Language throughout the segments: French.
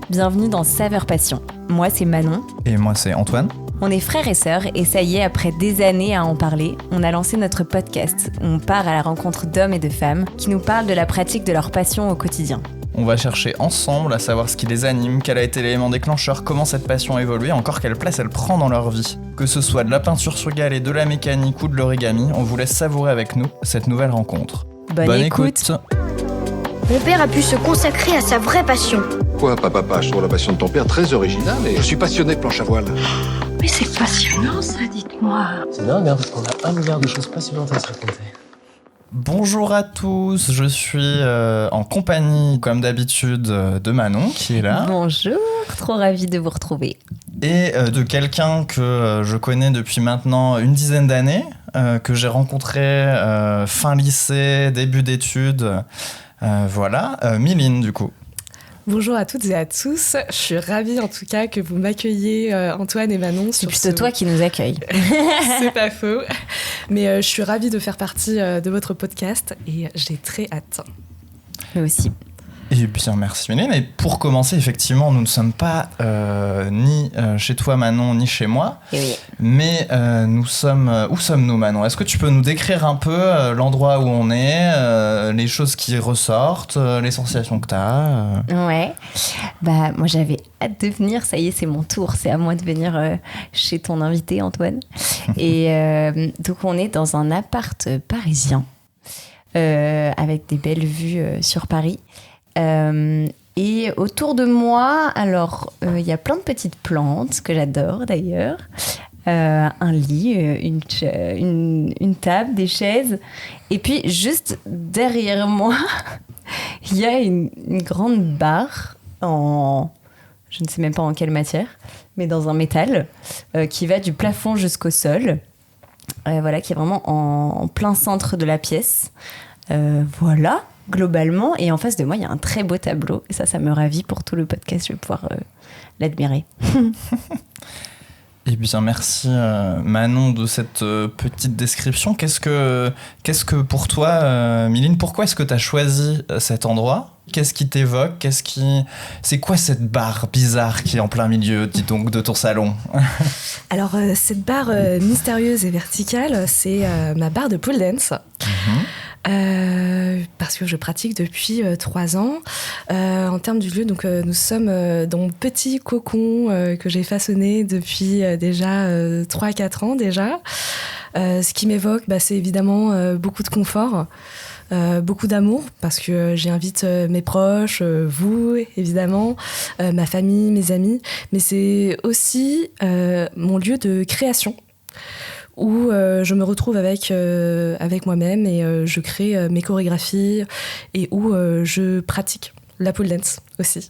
bienvenue dans Saveur Passion. Moi c'est Manon. Et moi c'est Antoine. On est frères et sœurs et ça y est, après des années à en parler, on a lancé notre podcast où on part à la rencontre d'hommes et de femmes qui nous parlent de la pratique de leur passion au quotidien. On va chercher ensemble à savoir ce qui les anime, quel a été l'élément déclencheur, comment cette passion a évolué, encore quelle place elle prend dans leur vie. Que ce soit de la peinture sur galet, de la mécanique ou de l'origami, on vous laisse savourer avec nous cette nouvelle rencontre. Bonne écoute. Mon père a pu se consacrer à sa vraie passion. Quoi, papa, je trouve la passion de ton père très originale et je suis passionné de planche à voile. Mais c'est passionnant ça, dites-moi. C'est dingue, hein, parce qu'on a 1 milliard de choses passionnantes à se raconter. Bonjour à tous, je suis en compagnie, comme d'habitude, de Manon qui est là. Bonjour, trop ravie de vous retrouver. Et de quelqu'un que je connais depuis maintenant une dizaine d'années, que j'ai rencontré fin lycée, début d'études. Miline du coup. Bonjour à toutes et à tous, je suis ravie en tout cas que vous m'accueilliez Antoine et Manon. C'est plutôt toi qui nous accueille. C'est pas faux, mais je suis ravie de faire partie de votre podcast et j'ai très hâte. Moi aussi. Et bien merci Méline. Et pour commencer, effectivement, nous ne sommes pas ni chez toi Manon, ni chez moi. Oui. Mais nous sommes... où sommes-nous Manon ? Est-ce que tu peux nous décrire un peu l'endroit où on est, les choses qui ressortent, les sensations que tu as Ouais. Bah, moi j'avais hâte de venir, ça y est, c'est mon tour. C'est à moi de venir chez ton invité Antoine. Et donc on est dans un appart parisien avec des belles vues sur Paris. Et autour de moi, alors, il y a plein de petites plantes que j'adore d'ailleurs. Un lit, une table, des chaises. Et puis, juste derrière moi, il y a une grande barre en... Je ne sais même pas en quelle matière, mais dans un métal, qui va du plafond jusqu'au sol. Qui est vraiment en plein centre de la pièce. Voilà. Globalement, et en face de moi, il y a un très beau tableau. Et ça me ravit pour tout le podcast. Je vais pouvoir l'admirer. Eh bien, merci Manon de cette petite description. Qu'est-ce que pour toi, Miline, pourquoi est-ce que tu as choisi cet endroit ? Qu'est-ce qui t'évoque ? C'est quoi cette barre bizarre qui est en plein milieu, dis donc, de ton salon ? Alors, cette barre mystérieuse et verticale, c'est ma barre de pole dance. Parce que je pratique depuis 3 ans. En termes du lieu, donc, nous sommes dans mon petit cocon que j'ai façonné depuis déjà 3-4 ans déjà. Ce qui m'évoque, c'est évidemment beaucoup de confort, beaucoup d'amour, parce que j'y invite mes proches, vous évidemment, ma famille, mes amis, mais c'est aussi mon lieu de création, où je me retrouve avec moi-même et je crée mes chorégraphies et où je pratique la pole dance aussi.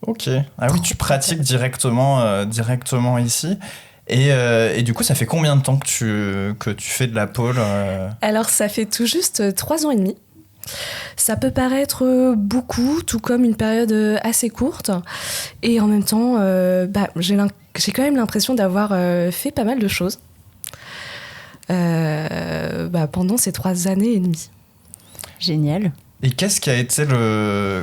Ok. Ah oui, tu pratiques directement ici. Et du coup, ça fait combien de temps que tu fais de la pole Alors, ça fait tout juste 3 ans et demi. Ça peut paraître beaucoup, tout comme une période assez courte. Et en même temps, j'ai quand même l'impression d'avoir fait pas mal de choses pendant ces 3 années et demie. Génial. Et qu'est-ce qui a été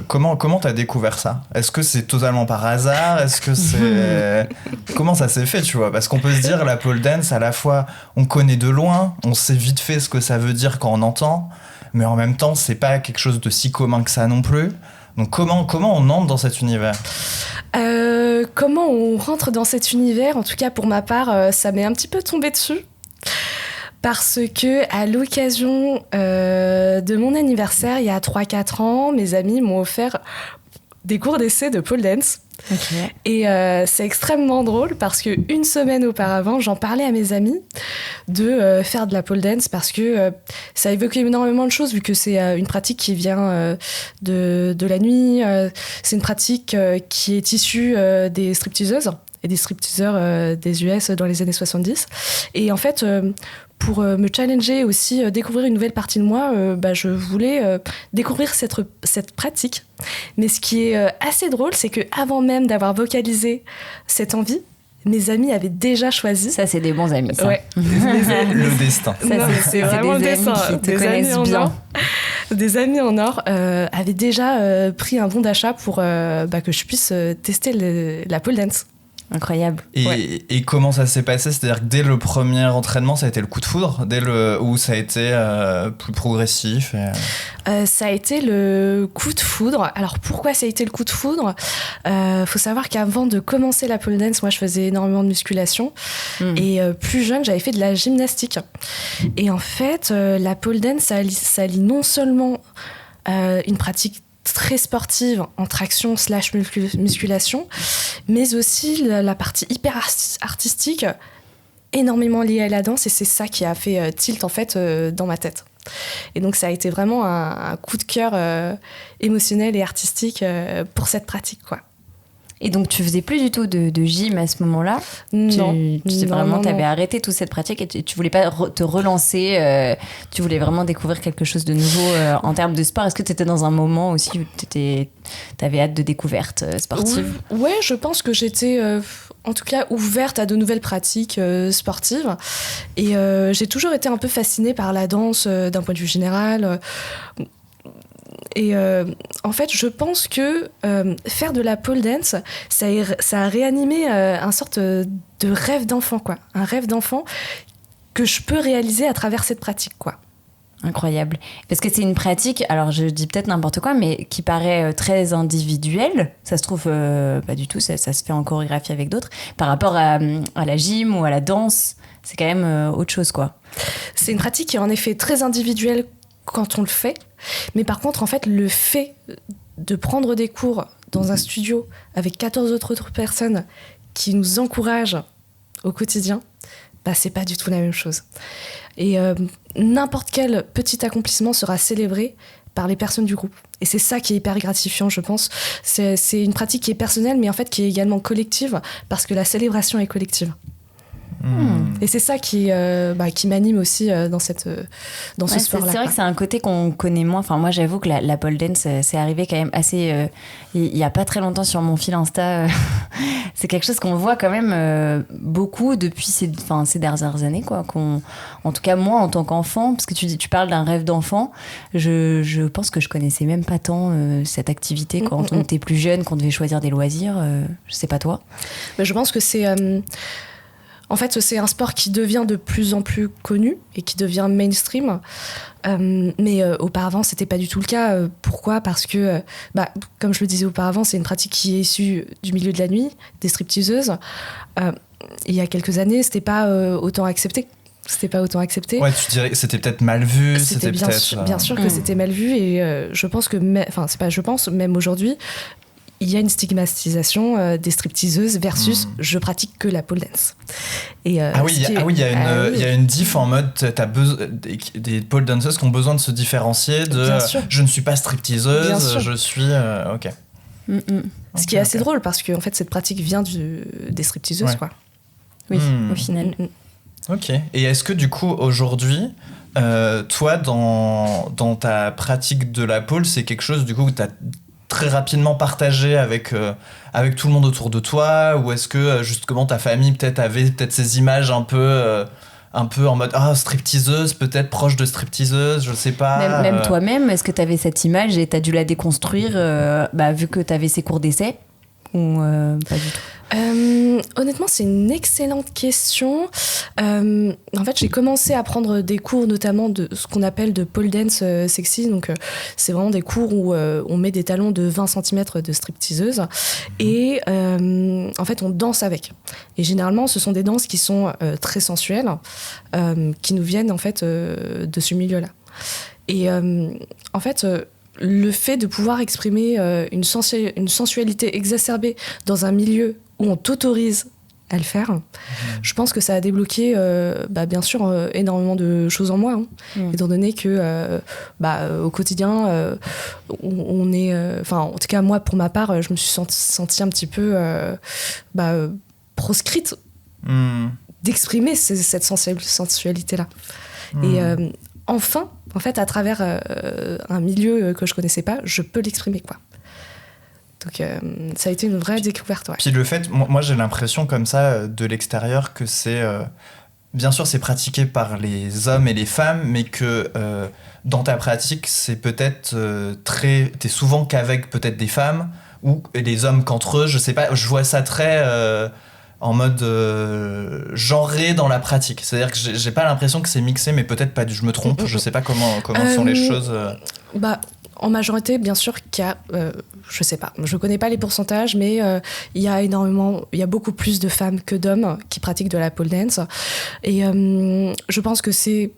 comment t'as découvert ça ? Est-ce que c'est totalement par hasard ? Est-ce que c'est... Comment ça s'est fait, tu vois ? Parce qu'on peut se dire, la pole dance, à la fois, on connaît de loin, on sait vite fait ce que ça veut dire quand on entend, mais en même temps, c'est pas quelque chose de si commun que ça non plus. Donc comment on entre dans cet univers ? Comment on rentre dans cet univers ? En tout cas, pour ma part, ça m'est un petit peu tombé dessus. Parce que à l'occasion de mon anniversaire, il y a 3-4 ans, mes amis m'ont offert des cours d'essai de pole dance. Okay. Et c'est extrêmement drôle parce qu'une semaine auparavant, j'en parlais à mes amis de faire de la pole dance parce que ça évoque énormément de choses vu que c'est une pratique qui vient de la nuit. C'est une pratique qui est issue des stripteaseuses et des stripteaseurs des US dans les années 70. Et en fait... pour me challenger aussi, découvrir une nouvelle partie de moi, je voulais découvrir cette pratique. Mais ce qui est assez drôle, c'est qu'avant même d'avoir vocalisé cette envie, mes amis avaient déjà choisi. Ça, c'est des bons amis, ça. Ouais. Le destin. Ça, c'est vraiment des le destin. amis qui te connaissent bien. des amis en or avaient déjà pris un bon d'achat pour que je puisse tester la pole dance. Incroyable. Et comment ça s'est passé? C'est-à-dire que dès le premier entraînement, ça a été le coup de foudre, ou ça a été plus progressif Ça a été le coup de foudre. Alors pourquoi ça a été le coup de foudre? Faut savoir qu'avant de commencer la pole dance, moi je faisais énormément de musculation. Et plus jeune, j'avais fait de la gymnastique. Et en fait, la pole dance, ça allie non seulement une pratique très sportive en traction / musculation, mais aussi la partie hyper artistique, énormément liée à la danse, et c'est ça qui a fait tilt en fait dans ma tête. Et donc ça a été vraiment un coup de cœur émotionnel et artistique pour cette pratique, quoi. Et donc tu faisais plus du tout de gym à ce moment-là? Non. T'avais arrêté toute cette pratique et tu voulais pas te relancer, tu voulais vraiment découvrir quelque chose de nouveau en termes de sport. Est-ce que tu étais dans un moment aussi où t'avais hâte de découverte sportive? Ouais, je pense que j'étais en tout cas ouverte à de nouvelles pratiques sportives, et j'ai toujours été un peu fascinée par la danse d'un point de vue général. Et en fait, je pense que faire de la pole dance, ça a réanimé un sorte de rêve d'enfant, quoi. Un rêve d'enfant que je peux réaliser à travers cette pratique, quoi. Incroyable. Parce que c'est une pratique, alors je dis peut-être n'importe quoi, mais qui paraît très individuelle. Ça se trouve pas du tout, ça se fait en chorégraphie avec d'autres. Par rapport à la gym ou à la danse, c'est quand même autre chose, quoi. C'est une pratique qui est en effet très individuelle quand on le fait. Mais par contre, en fait, le fait de prendre des cours dans un studio avec 14 autres personnes qui nous encouragent au quotidien, c'est pas du tout la même chose. Et n'importe quel petit accomplissement sera célébré par les personnes du groupe. Et c'est ça qui est hyper gratifiant, je pense. C'est une pratique qui est personnelle, mais en fait qui est également collective, parce que la célébration est collective. Et c'est ça qui m'anime aussi dans ce sport-là. C'est vrai que c'est un côté qu'on connaît moins. Enfin, moi, j'avoue que la pole dance, c'est arrivé quand même assez... il y a pas très longtemps sur mon fil Insta. C'est quelque chose qu'on voit quand même beaucoup depuis ces dernières années, quoi. En tout cas, moi, en tant qu'enfant, parce que tu parles d'un rêve d'enfant, je pense que je connaissais même pas tant cette activité quand on était plus jeune, qu'on devait choisir des loisirs. Je sais pas toi. Je pense que c'est... En fait, c'est un sport qui devient de plus en plus connu et qui devient mainstream. Mais auparavant, c'était pas du tout le cas. Pourquoi ? Parce que, comme je le disais auparavant, c'est une pratique qui est issue du milieu de la nuit, des stripteaseuses. Il y a quelques années, c'était pas autant accepté. Ouais, tu dirais que c'était peut-être mal vu. C'était bien sûr que c'était mal vu. Et je pense que... même aujourd'hui... Il y a une stigmatisation des stripteaseuses versus je pratique que la pole dance. Et, il y a une diff en mode des pole dancers qui ont besoin de se différencier de je ne suis pas stripteaseuse, je suis ok. Ce qui est assez drôle parce que en fait cette pratique vient des stripteaseuses, quoi. Oui, au final. Ok. Et est-ce que du coup aujourd'hui toi dans ta pratique de la pole, c'est quelque chose du coup que tu as très rapidement partagé avec tout le monde autour de toi, ou est-ce que justement ta famille avait ces images un peu en mode stripteaseuse, peut-être proche de stripteaseuse, je sais pas. Même toi-même, est-ce que tu avais cette image et tu as dû la déconstruire vu que tu avais ces cours d'essai ou pas du tout? Honnêtement, c'est une excellente question. En fait, j'ai commencé à prendre des cours notamment de ce qu'on appelle de pole dance sexy. Donc, c'est vraiment des cours où on met des talons de 20 cm de stripteaseuse et en fait, on danse avec. Et généralement, ce sont des danses qui sont très sensuelles, qui nous viennent en fait de ce milieu-là. Et en fait... le fait de pouvoir exprimer une sensualité exacerbée dans un milieu où on t'autorise à le faire, je pense que ça a débloqué, bien sûr, énormément de choses en moi, étant donné que, au quotidien, on est... en tout cas, moi, pour ma part, je me suis sentie un petit peu proscrite d'exprimer cette sensualité-là. Et... enfin, en fait, à travers un milieu que je connaissais pas, je peux l'exprimer, quoi. Donc, ça a été une vraie découverte, ouais. Puis le fait, moi j'ai l'impression comme ça, de l'extérieur, que c'est bien sûr, c'est pratiqué par les hommes et les femmes, mais que dans ta pratique, c'est peut-être t'es souvent qu'avec peut-être des femmes ou les hommes qu'entre eux. Je sais pas, je vois ça très en mode genré dans la pratique. C'est-à-dire que j'ai pas l'impression que c'est mixé, mais peut-être pas. Je me trompe. Je sais pas comment sont les choses. En majorité, bien sûr qu'il y a, je sais pas, je connais pas les pourcentages, mais il y a beaucoup plus de femmes que d'hommes qui pratiquent de la pole dance. Et je pense que c'est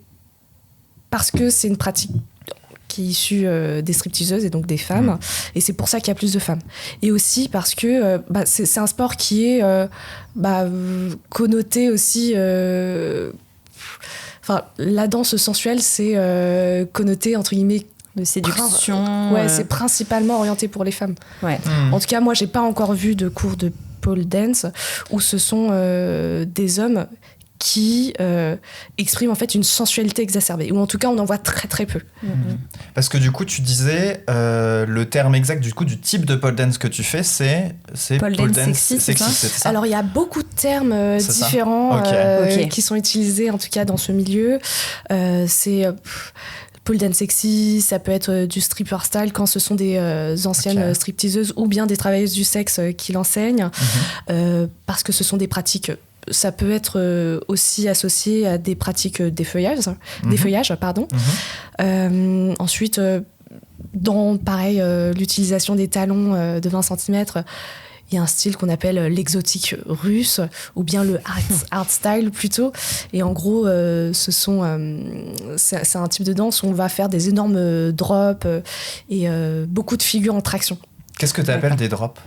parce que c'est une pratique qui est issue des stripteaseuses et donc des femmes, et c'est pour ça qu'il y a plus de femmes. Et aussi parce que c'est un sport qui est connoté aussi. La danse sensuelle, c'est connoté entre guillemets de séduction. C'est principalement orienté pour les femmes. Ouais. En tout cas, moi, j'ai pas encore vu de cours de pole dance où ce sont des hommes qui expriment en fait une sensualité exacerbée, ou en tout cas on en voit très très peu. Parce que du coup tu disais le terme exact du type de pole dance que tu fais, c'est pole dance sexy, c'est ça. Alors il y a beaucoup de termes différents qui sont utilisés en tout cas dans ce milieu. C'est pole dance sexy, ça peut être du stripper style quand ce sont des anciennes stripteaseuses ou bien des travailleuses du sexe qui l'enseignent, parce que ce sont des pratiques. Ça peut être aussi associé à des pratiques d'effeuillage. Ensuite, dans l'utilisation des talons de 20 cm, il y a un style qu'on appelle l'exotique russe, ou bien le art style plutôt. Et en gros, c'est un type de danse où on va faire des énormes drops et beaucoup de figures en traction. Qu'est-ce que tu appelles des drops ?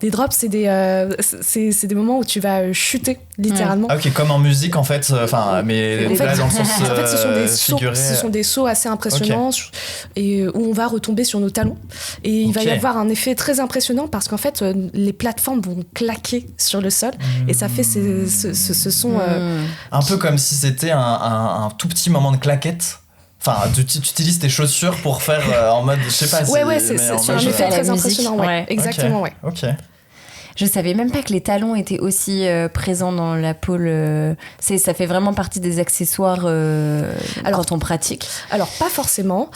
Des drops, c'est des moments où tu vas chuter, littéralement. Ah, ok, comme en musique, en fait. Mais là, dans le sens en fait, figuré. Ce sont des sauts assez impressionnants et où on va retomber sur nos talons. Et il va y avoir un effet très impressionnant parce qu'en fait, les plateformes vont claquer sur le sol et ça fait ce son... un peu comme si c'était un tout petit moment de claquette. Enfin, tu utilises tes chaussures pour faire en mode, je sais pas. C'est un effet très impressionnant. Ouais. Exactement, ouais. Ok. Je savais même pas que les talons étaient aussi présents dans la pole. Ça fait vraiment partie des accessoires quand on pratique. Alors, pas forcément.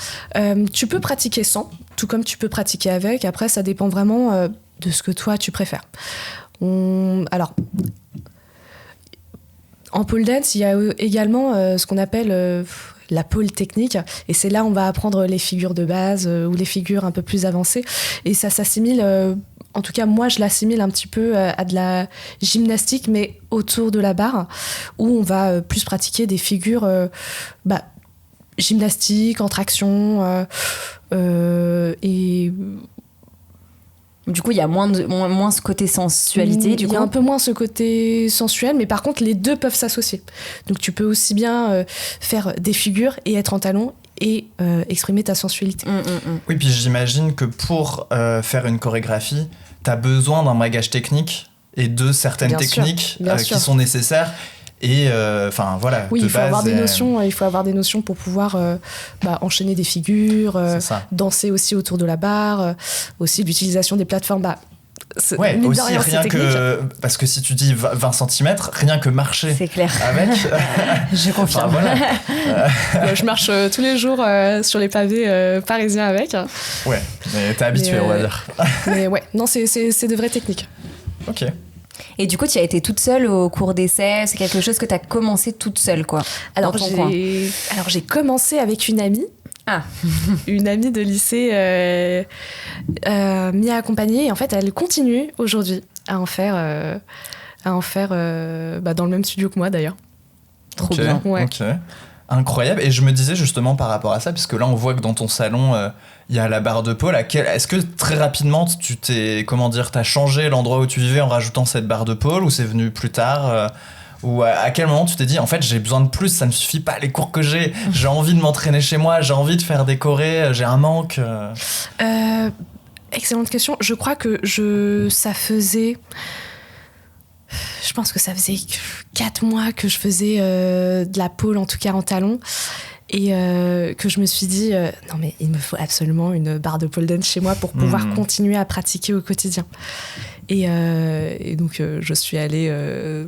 Tu peux pratiquer sans, tout comme tu peux pratiquer avec. Après, ça dépend vraiment de ce que toi, tu préfères. Alors, en pole dance, il y a également ce qu'on appelle... la pole technique, et c'est là où on va apprendre les figures de base ou les figures un peu plus avancées, et ça s'assimile, en tout cas moi je l'assimile un petit peu à de la gymnastique mais autour de la barre, où on va plus pratiquer des figures gymnastiques, en traction, et du coup, il y a moins ce côté sensualité. Il y a un peu moins ce côté sensuel, mais par contre, les deux peuvent s'associer. Donc, tu peux aussi bien faire des figures et être en talons et exprimer ta sensualité. Oui, puis j'imagine que pour faire une chorégraphie, tu as besoin d'un bagage technique et de certaines techniques qui sont nécessaires. Et voilà. Oui, il faut avoir des notions pour pouvoir enchaîner des figures, danser aussi autour de la barre, aussi l'utilisation des plateformes. Aussi rien que parce que si tu dis 20 cm, rien que marcher. C'est clair. Avec. Je confirme. Je marche tous les jours sur les pavés parisiens avec. Ouais, mais t'es habitué, on va dire. Mais ouais, non, c'est de vraies techniques. Ok. Et du coup, tu as été toute seule au cours d'essai. C'est quelque chose que tu as commencé toute seule, quoi. Alors, j'ai commencé avec une amie. Une amie de lycée m'y a accompagnée. Et en fait, elle continue aujourd'hui à en faire dans le même studio que moi, d'ailleurs. Trop bien. Ouais. Ok. Incroyable. Et je me disais justement par rapport à ça, parce que là, on voit que dans ton salon... il y a la barre de pole. Est-ce que très rapidement, t'as changé l'endroit où tu vivais en rajoutant cette barre de pole, ou c'est venu plus tard ou à quel moment tu t'es dit, en fait, j'ai besoin de plus, ça ne me suffit pas les cours que j'ai envie de m'entraîner chez moi, j'ai envie de faire des chorés, j'ai un manque Excellente question. Je crois que je pense que ça faisait 4 mois que je faisais de la pole, en tout cas en talons. Et que je me suis dit, non mais il me faut absolument une barre de pole dance chez moi pour pouvoir continuer à pratiquer au quotidien. Et donc, je suis allée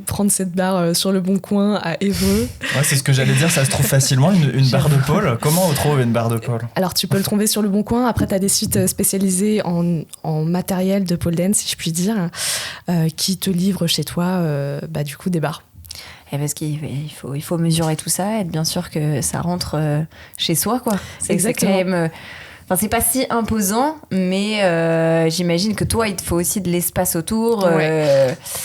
prendre cette barre sur le Bon Coin à Évreux. Ouais, c'est ce que j'allais dire, ça se trouve facilement, une barre de pole. Comment on trouve une barre de pole? Alors, tu peux le trouver sur le Bon Coin. Après, tu as des sites spécialisés en matériel de pole dance, si je puis dire, qui te livrent chez toi, du coup, des barres. Et parce qu'il faut mesurer tout ça, être bien sûr que ça rentre chez soi, quoi. Exactement. C'est quand même, c'est pas si imposant, mais j'imagine que toi, il te faut aussi de l'espace autour.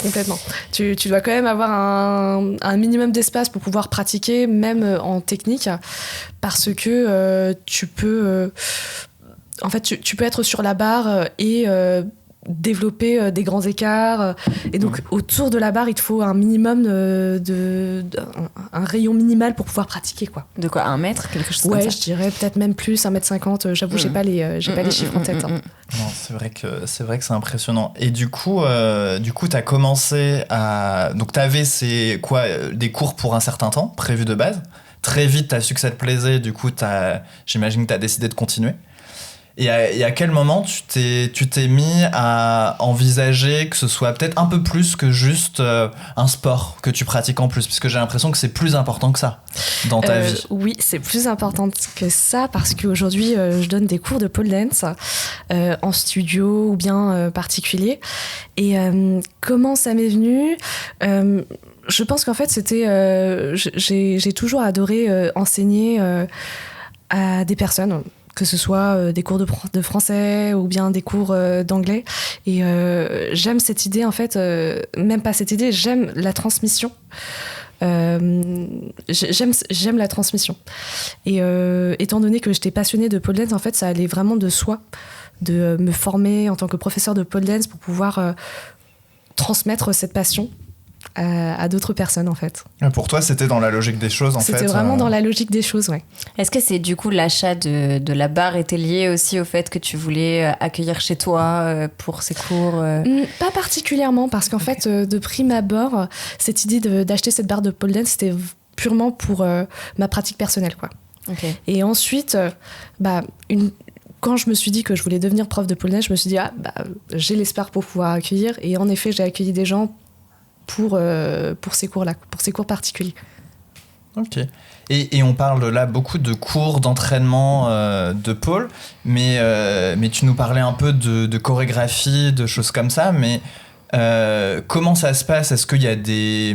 Complètement. Tu dois quand même avoir un minimum d'espace pour pouvoir pratiquer, même en technique, parce que tu peux... en fait, tu peux être sur la barre et... développer des grands écarts et donc autour de la barre il te faut un minimum un rayon minimal pour pouvoir pratiquer, quoi. De quoi, 1 mètre, quelque chose comme ça? Je dirais peut-être même plus, 1m50, j'avoue, j'ai pas les chiffres en tête. Non, c'est vrai que c'est impressionnant. Et du coup t'as commencé à... Donc t'avais des cours pour un certain temps prévus de base. Très vite t'as su que ça te plaisait, du coup j'imagine que t'as décidé de continuer. Et à quel moment tu t'es mis à envisager que ce soit peut-être un peu plus que juste un sport que tu pratiques en plus, puisque j'ai l'impression que c'est plus important que ça dans ta vie. Oui, c'est plus important que ça parce qu'aujourd'hui, je donne des cours de pole dance en studio ou bien particulier. Et comment ça m'est venu je pense qu'en fait, c'était... j'ai toujours adoré enseigner à des personnes, que ce soit des cours de français ou bien des cours d'anglais. Et j'aime cette idée, en fait, même pas cette idée, j'aime la transmission. J'aime la transmission. Et étant donné que j'étais passionnée de pole dance, en fait, ça allait vraiment de soi, de me former en tant que professeur de pole dance pour pouvoir transmettre cette passion à d'autres personnes, en fait. Pour toi, c'était dans la logique des choses, en fait. C'était vraiment dans la logique des choses, ouais. Est-ce que c'est du coup l'achat de la barre était lié aussi au fait que tu voulais accueillir chez toi pour ces cours Pas particulièrement, parce qu'en fait, de prime abord, cette idée d'acheter cette barre de pole dance, c'était purement pour ma pratique personnelle, quoi. Okay. Et ensuite, quand je me suis dit que je voulais devenir prof de pole dance, je me suis dit, j'ai l'espoir pour pouvoir accueillir. Et en effet, j'ai accueilli des gens pour ces cours-là, pour ces cours particuliers. Ok. Et on parle là beaucoup de cours d'entraînement de pole, mais tu nous parlais un peu de chorégraphie, de choses comme ça, mais comment ça se passe? Est-ce qu'il y a des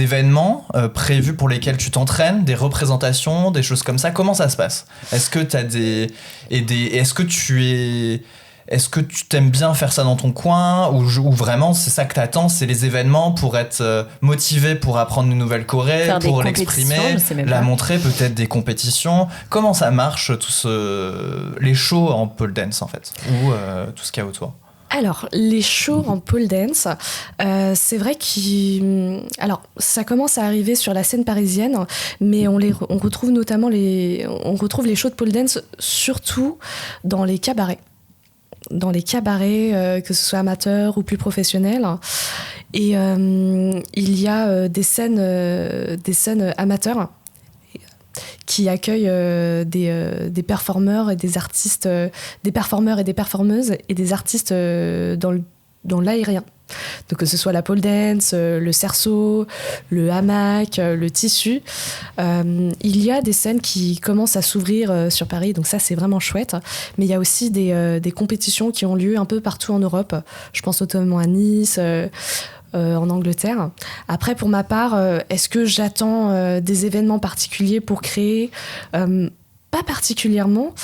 événements prévus pour lesquels tu t'entraînes, des représentations, des choses comme ça? Comment ça se passe? Est-ce que t'as Est-ce que tu t'aimes bien faire ça dans ton coin ou vraiment c'est ça que t'attends, c'est les événements pour être motivé pour apprendre une nouvelle choré, pour l'exprimer, la montrer, peut-être des compétitions? Comment ça marche, les shows en pole dance, en fait, ou tout ce qu'il y a autour? Alors, les shows en pole dance, c'est vrai alors, ça commence à arriver sur la scène parisienne, mais on retrouve notamment on retrouve les shows de pole dance surtout dans les cabarets. Que ce soit amateurs ou plus professionnels. Et il y a des scènes amateurs qui accueillent des performeurs et des artistes, des performeurs et des performeuses et des artistes dans l'aérien. Donc que ce soit la pole dance, le cerceau, le hamac, le tissu. Il y a des scènes qui commencent à s'ouvrir sur Paris, donc ça c'est vraiment chouette. Mais il y a aussi des compétitions qui ont lieu un peu partout en Europe. Je pense notamment à Nice, en Angleterre. Après, pour ma part, est-ce que j'attends des événements particuliers pour créer? Pas particulièrement.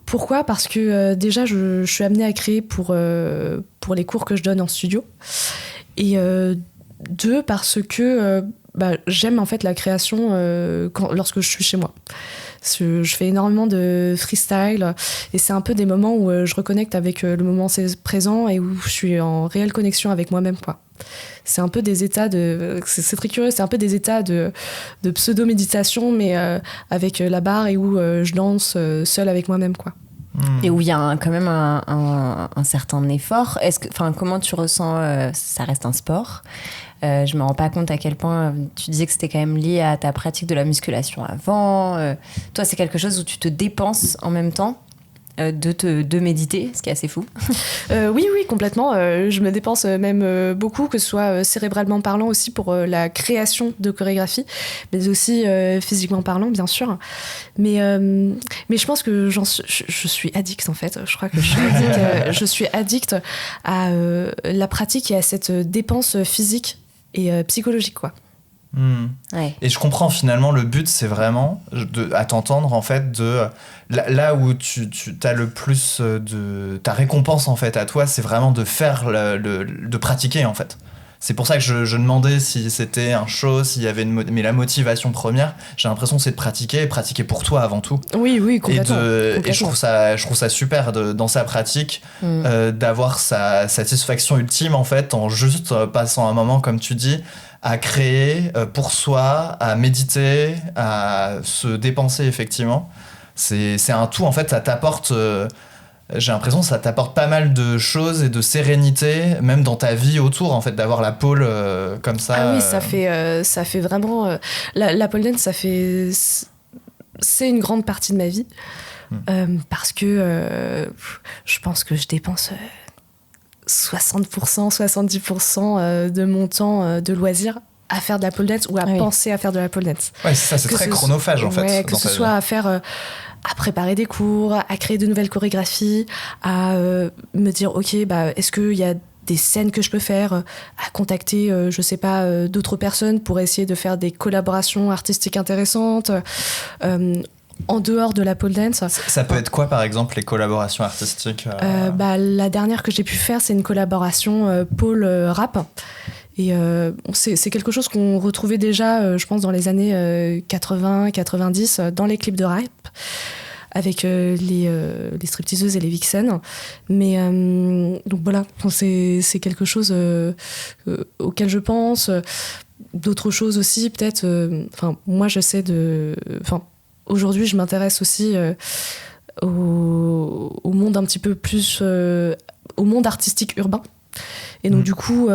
Pourquoi? Parce que déjà, je suis amenée à créer pour les cours que je donne en studio. Et 2, parce que j'aime en fait la création lorsque je suis chez moi. Je fais énormément de freestyle et c'est un peu des moments où je reconnecte avec le moment présent et où je suis en réelle connexion avec moi-même, quoi. C'est un peu des états c'est très curieux, c'est un peu des états de pseudo-méditation, mais avec la barre et où je danse seule avec moi-même, quoi. Et où il y a quand même un certain effort. Comment tu ressens ça reste un sport. Je me rends pas compte à quel point tu disais que c'était quand même lié à ta pratique de la musculation avant. Toi, c'est quelque chose où tu te dépenses en même temps. de méditer, ce qui est assez fou. Oui, complètement. Je me dépense même beaucoup, que ce soit cérébralement parlant aussi pour la création de chorégraphie, mais aussi physiquement parlant, bien sûr. Mais je pense que je suis addict, en fait. Je crois que je suis addict à la pratique et à cette dépense physique et psychologique, quoi. Ouais. Et je comprends finalement, le but c'est vraiment, à t'entendre en fait, là où tu as le plus de ta récompense en fait à toi, c'est vraiment de faire, de pratiquer en fait. C'est pour ça que je demandais si c'était un show, s'il y avait mais la motivation première, j'ai l'impression que c'est de pratiquer pour toi avant tout. Oui, complètement. Et je trouve ça super dans sa pratique, d'avoir sa satisfaction ultime en fait, en juste passant un moment, comme tu dis, à créer pour soi, à méditer, à se dépenser effectivement. C'est un tout en fait, ça t'apporte... j'ai l'impression que ça t'apporte pas mal de choses et de sérénité, même dans ta vie autour, en fait, d'avoir la pole comme ça. Ah oui, ça fait vraiment... la pole dance, c'est une grande partie de ma vie. Parce que je pense que je dépense 60%, 70% de mon temps de loisir à faire de la pole dance ou à penser à faire de la pole dance. Ouais, c'est ça, c'est très chronophage, en fait. Ouais, que ce soit à faire... à préparer des cours, à créer de nouvelles chorégraphies, à me dire, ok, est-ce qu'il y a des scènes que je peux faire, à contacter, je sais pas, d'autres personnes pour essayer de faire des collaborations artistiques intéressantes, en dehors de la pole dance. Ça peut être quoi, par exemple, les collaborations artistiques La dernière que j'ai pu faire, c'est une collaboration pole rap. Et c'est quelque chose qu'on retrouvait déjà, je pense, dans les années 80-90, dans les clips de rap, avec les stripteaseuses et les vixens. Mais donc voilà, c'est quelque chose auquel je pense. D'autres choses aussi, peut-être... moi, j'essaie de... aujourd'hui, je m'intéresse aussi au monde un petit peu plus... au monde artistique urbain. Et donc, du coup,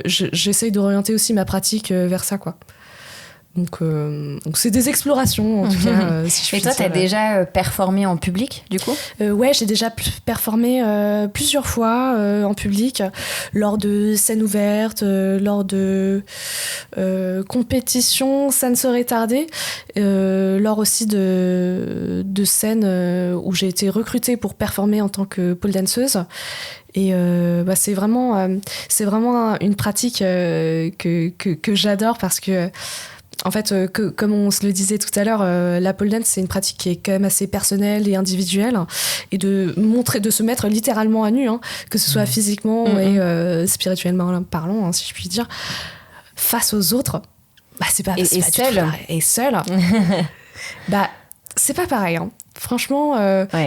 j'essaye d'orienter aussi ma pratique vers ça, quoi. Donc c'est des explorations, en tout cas. Si je Et toi, t'as déjà performé en public, du coup ? Ouais, j'ai déjà performé plusieurs fois en public, lors de scènes ouvertes, lors de compétitions, ça ne serait tardé, lors aussi de scènes où j'ai été recrutée pour performer en tant que pole danseuse. Et c'est vraiment une pratique que j'adore, parce que en fait, comme on se le disait tout à l'heure, la pole dance, c'est une pratique qui est quand même assez personnelle et individuelle, et de se mettre littéralement à nu, que ce soit physiquement et spirituellement parlant, si je puis dire, face aux autres. C'est pas seul. Et seul. C'est pas pareil. Franchement,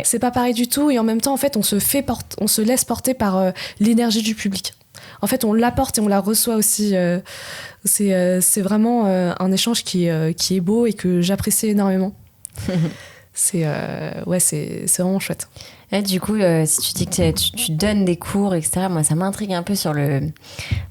c'est pas pareil du tout. Et en même temps, en fait, on se laisse porter par l'énergie du public. En fait, on l'apporte et on la reçoit aussi. C'est vraiment un échange qui est beau et que j'apprécie énormément. C'est vraiment chouette. Et du coup, si tu dis que tu donnes des cours, etc., moi, ça m'intrigue un peu sur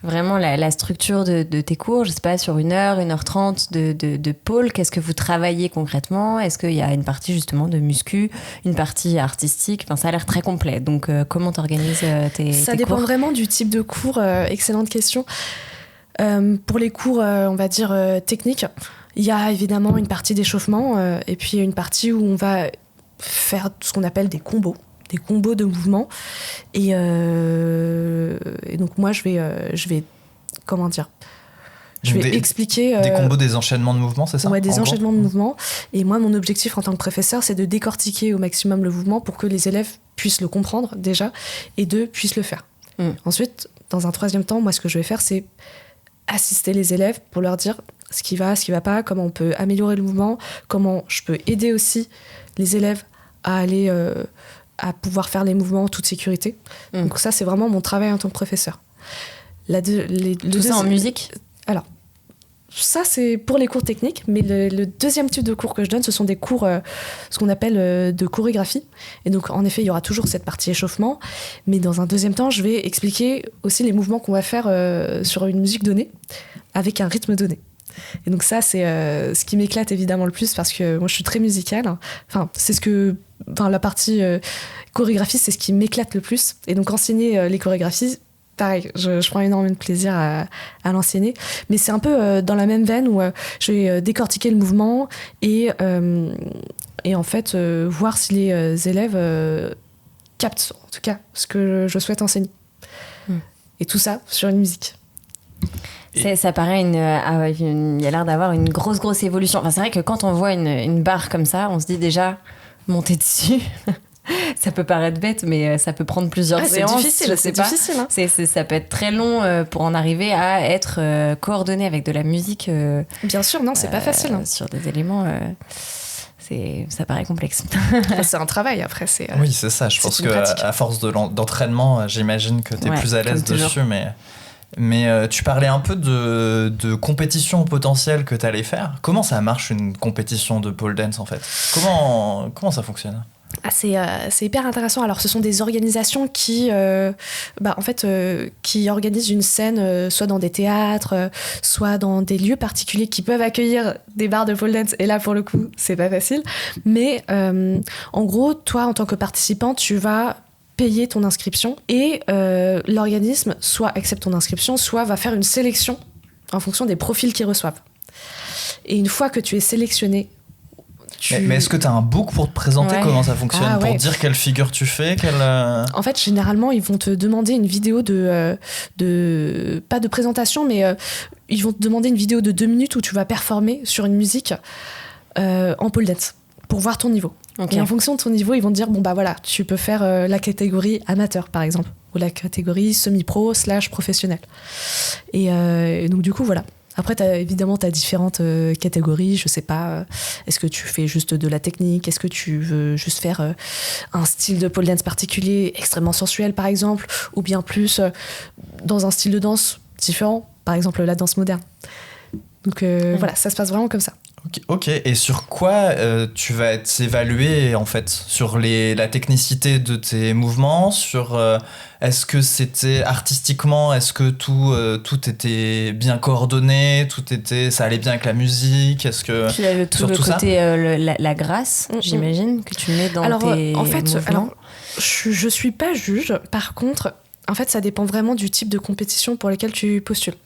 vraiment la structure de tes cours. Je sais pas, sur 1h30 de pôle, qu'est-ce que vous travaillez concrètement ? Est-ce qu'il y a une partie justement de muscu, une partie artistique ? Enfin, ça a l'air très complet. Donc, comment t'organises tes Ça tes dépend cours ? vraiment du type de cours. Excellente question. Pour les cours, on va dire, techniques, il y a évidemment une partie d'échauffement et puis une partie où on va faire ce qu'on appelle des combos de mouvements. Et donc moi, je vais comment dire ? Je vais expliquer... Des combos, des enchaînements de mouvements, c'est ça ? Ouais, des enchaînements de mouvements. Et moi, mon objectif en tant que professeur, c'est de décortiquer au maximum le mouvement pour que les élèves puissent le comprendre déjà, et puissent le faire. Ensuite, dans un troisième temps, moi, ce que je vais faire, c'est assister les élèves pour leur dire ce qui va pas, comment on peut améliorer le mouvement, comment je peux aider aussi les élèves à aller... à pouvoir faire les mouvements en toute sécurité. Donc ça, c'est vraiment mon travail en tant que professeur. Tout ça en musique ? Alors, ça, c'est pour les cours techniques, mais le deuxième type de cours que je donne, ce sont des cours, ce qu'on appelle de chorégraphie. Et donc, en effet, il y aura toujours cette partie échauffement, mais dans un deuxième temps, je vais expliquer aussi les mouvements qu'on va faire sur une musique donnée, avec un rythme donné. Et donc ça, c'est ce qui m'éclate évidemment le plus, parce que moi, je suis très musicale. Enfin, c'est ce que la partie chorégraphie, c'est ce qui m'éclate le plus. Et donc enseigner les chorégraphies, pareil, je prends énormément de plaisir à l'enseigner. Mais c'est un peu dans la même veine où je vais décortiquer le mouvement et en fait voir si les élèves captent en tout cas ce que je souhaite enseigner. Et tout ça sur une musique. Ça paraît il y a l'air d'avoir une grosse évolution. Enfin, c'est vrai que quand on voit une barre comme ça, on se dit déjà monter dessus. Ça peut paraître bête, mais ça peut prendre plusieurs séances. C'est difficile. Hein. Ça peut être très long pour en arriver à être coordonné avec de la musique. Bien sûr, non, c'est pas facile. Hein. Sur des éléments, ça paraît complexe. C'est un travail après. Oui, c'est ça. Je pense qu'à force d'entraînement, j'imagine que tu es plus à l'aise dessus. Mais tu parlais un peu de compétition potentielle que tu allais faire. Comment ça marche une compétition de pole dance en fait ? Comment ça fonctionne ? C'est hyper intéressant. Alors, ce sont des organisations qui organisent une scène soit dans des théâtres, soit dans des lieux particuliers qui peuvent accueillir des bars de pole dance. Et là, pour le coup, c'est pas facile. Mais en gros, toi, en tant que participant, tu vas payer ton inscription et l'organisme soit accepte ton inscription, soit va faire une sélection en fonction des profils qu'ils reçoivent. Et une fois que tu es sélectionné, Mais est-ce que tu as un book pour te présenter ? Ouais. Comment ça fonctionne ? Pour ouais. dire quelle figure tu fais En fait, généralement, ils vont te demander une vidéo pas de présentation, mais ils vont te demander une vidéo de 2 minutes où tu vas performer sur une musique en pole dance pour voir ton niveau. Okay. Et en fonction de ton niveau, ils vont te dire, bon bah voilà, tu peux faire la catégorie amateur, par exemple, ou la catégorie semi-pro / professionnel. Et donc du coup, voilà. Après, évidemment, tu as différentes catégories. Je sais pas, est-ce que tu fais juste de la technique ? Est-ce que tu veux juste faire un style de pole dance particulier, extrêmement sensuel, par exemple ? Ou bien plus dans un style de danse différent, par exemple la danse moderne. Donc voilà, ça se passe vraiment comme ça. Ok. Et sur quoi tu vas être évalué en fait ? Sur la technicité de tes mouvements ? Sur est-ce que c'était artistiquement ? Est-ce que tout était bien coordonné ? Ça allait bien avec la musique ? Est-ce que Tu as le côté la grâce, j'imagine, que tu mets dans tes mouvements. Je suis pas juge. Par contre, en fait, ça dépend vraiment du type de compétition pour lesquelles tu postules.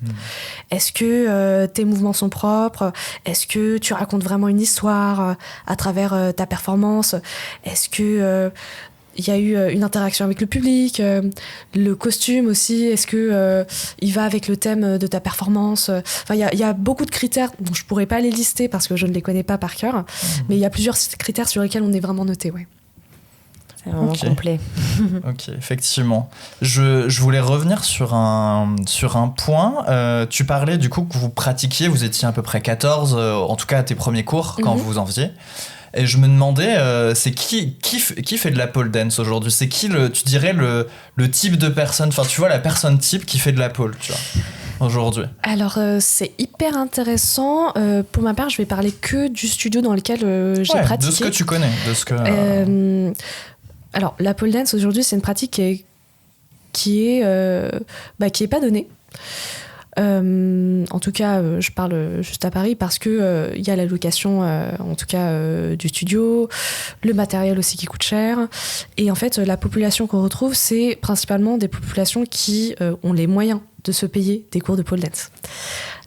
Est-ce que tes mouvements sont propres ? Est-ce que tu racontes vraiment une histoire à travers ta performance ? Est-ce que il y a eu une interaction avec le public ? Le costume aussi, est-ce que il va avec le thème de ta performance ? Enfin, il y a beaucoup de critères dont je pourrais pas les lister parce que je ne les connais pas par cœur, mais il y a plusieurs critères sur lesquels on est vraiment noté, ouais. C'est vraiment complet. Ok, effectivement. Je voulais revenir sur un point. Tu parlais du coup que vous pratiquiez, vous étiez à peu près 14, en tout cas à tes premiers cours, quand vous en faisiez. Et je me demandais, c'est qui fait de la pole dance aujourd'hui ? C'est qui, tu dirais, le type de personne, enfin tu vois, la personne type qui fait de la pole, tu vois, aujourd'hui ? Alors, c'est hyper intéressant. Pour ma part, je vais parler que du studio dans lequel j'ai pratiqué. De ce que tu connais, de ce que... Alors, la pole dance, aujourd'hui, c'est une pratique qui est pas donnée. En tout cas, je parle juste à Paris parce que y a la location, en tout cas, du studio, le matériel aussi qui coûte cher. Et en fait, la population qu'on retrouve, c'est principalement des populations qui ont les moyens de se payer des cours de pole dance.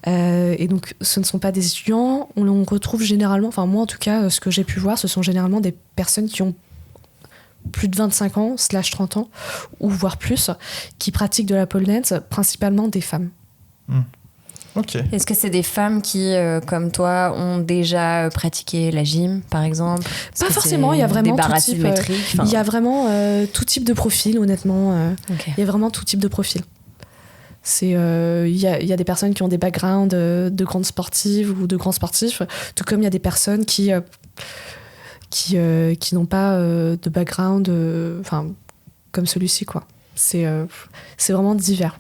Et donc, ce ne sont pas des étudiants. On retrouve généralement, enfin moi en tout cas, ce que j'ai pu voir, ce sont généralement des personnes qui ont plus de 25 ans, / 30 ans, ou voire plus, qui pratiquent de la pole dance, principalement des femmes. Ok. Est-ce que c'est des femmes qui, comme toi, ont déjà pratiqué la gym, par exemple ? Pas forcément, il y a vraiment des barres tout type, asymétriques. il y a vraiment tout type de profil, honnêtement. Okay. Il y a vraiment tout type de profil. Il y a des personnes qui ont des backgrounds de grandes sportives ou de grands sportifs, tout comme il y a des personnes qui n'ont pas de background comme celui-ci, quoi. C'est vraiment divers.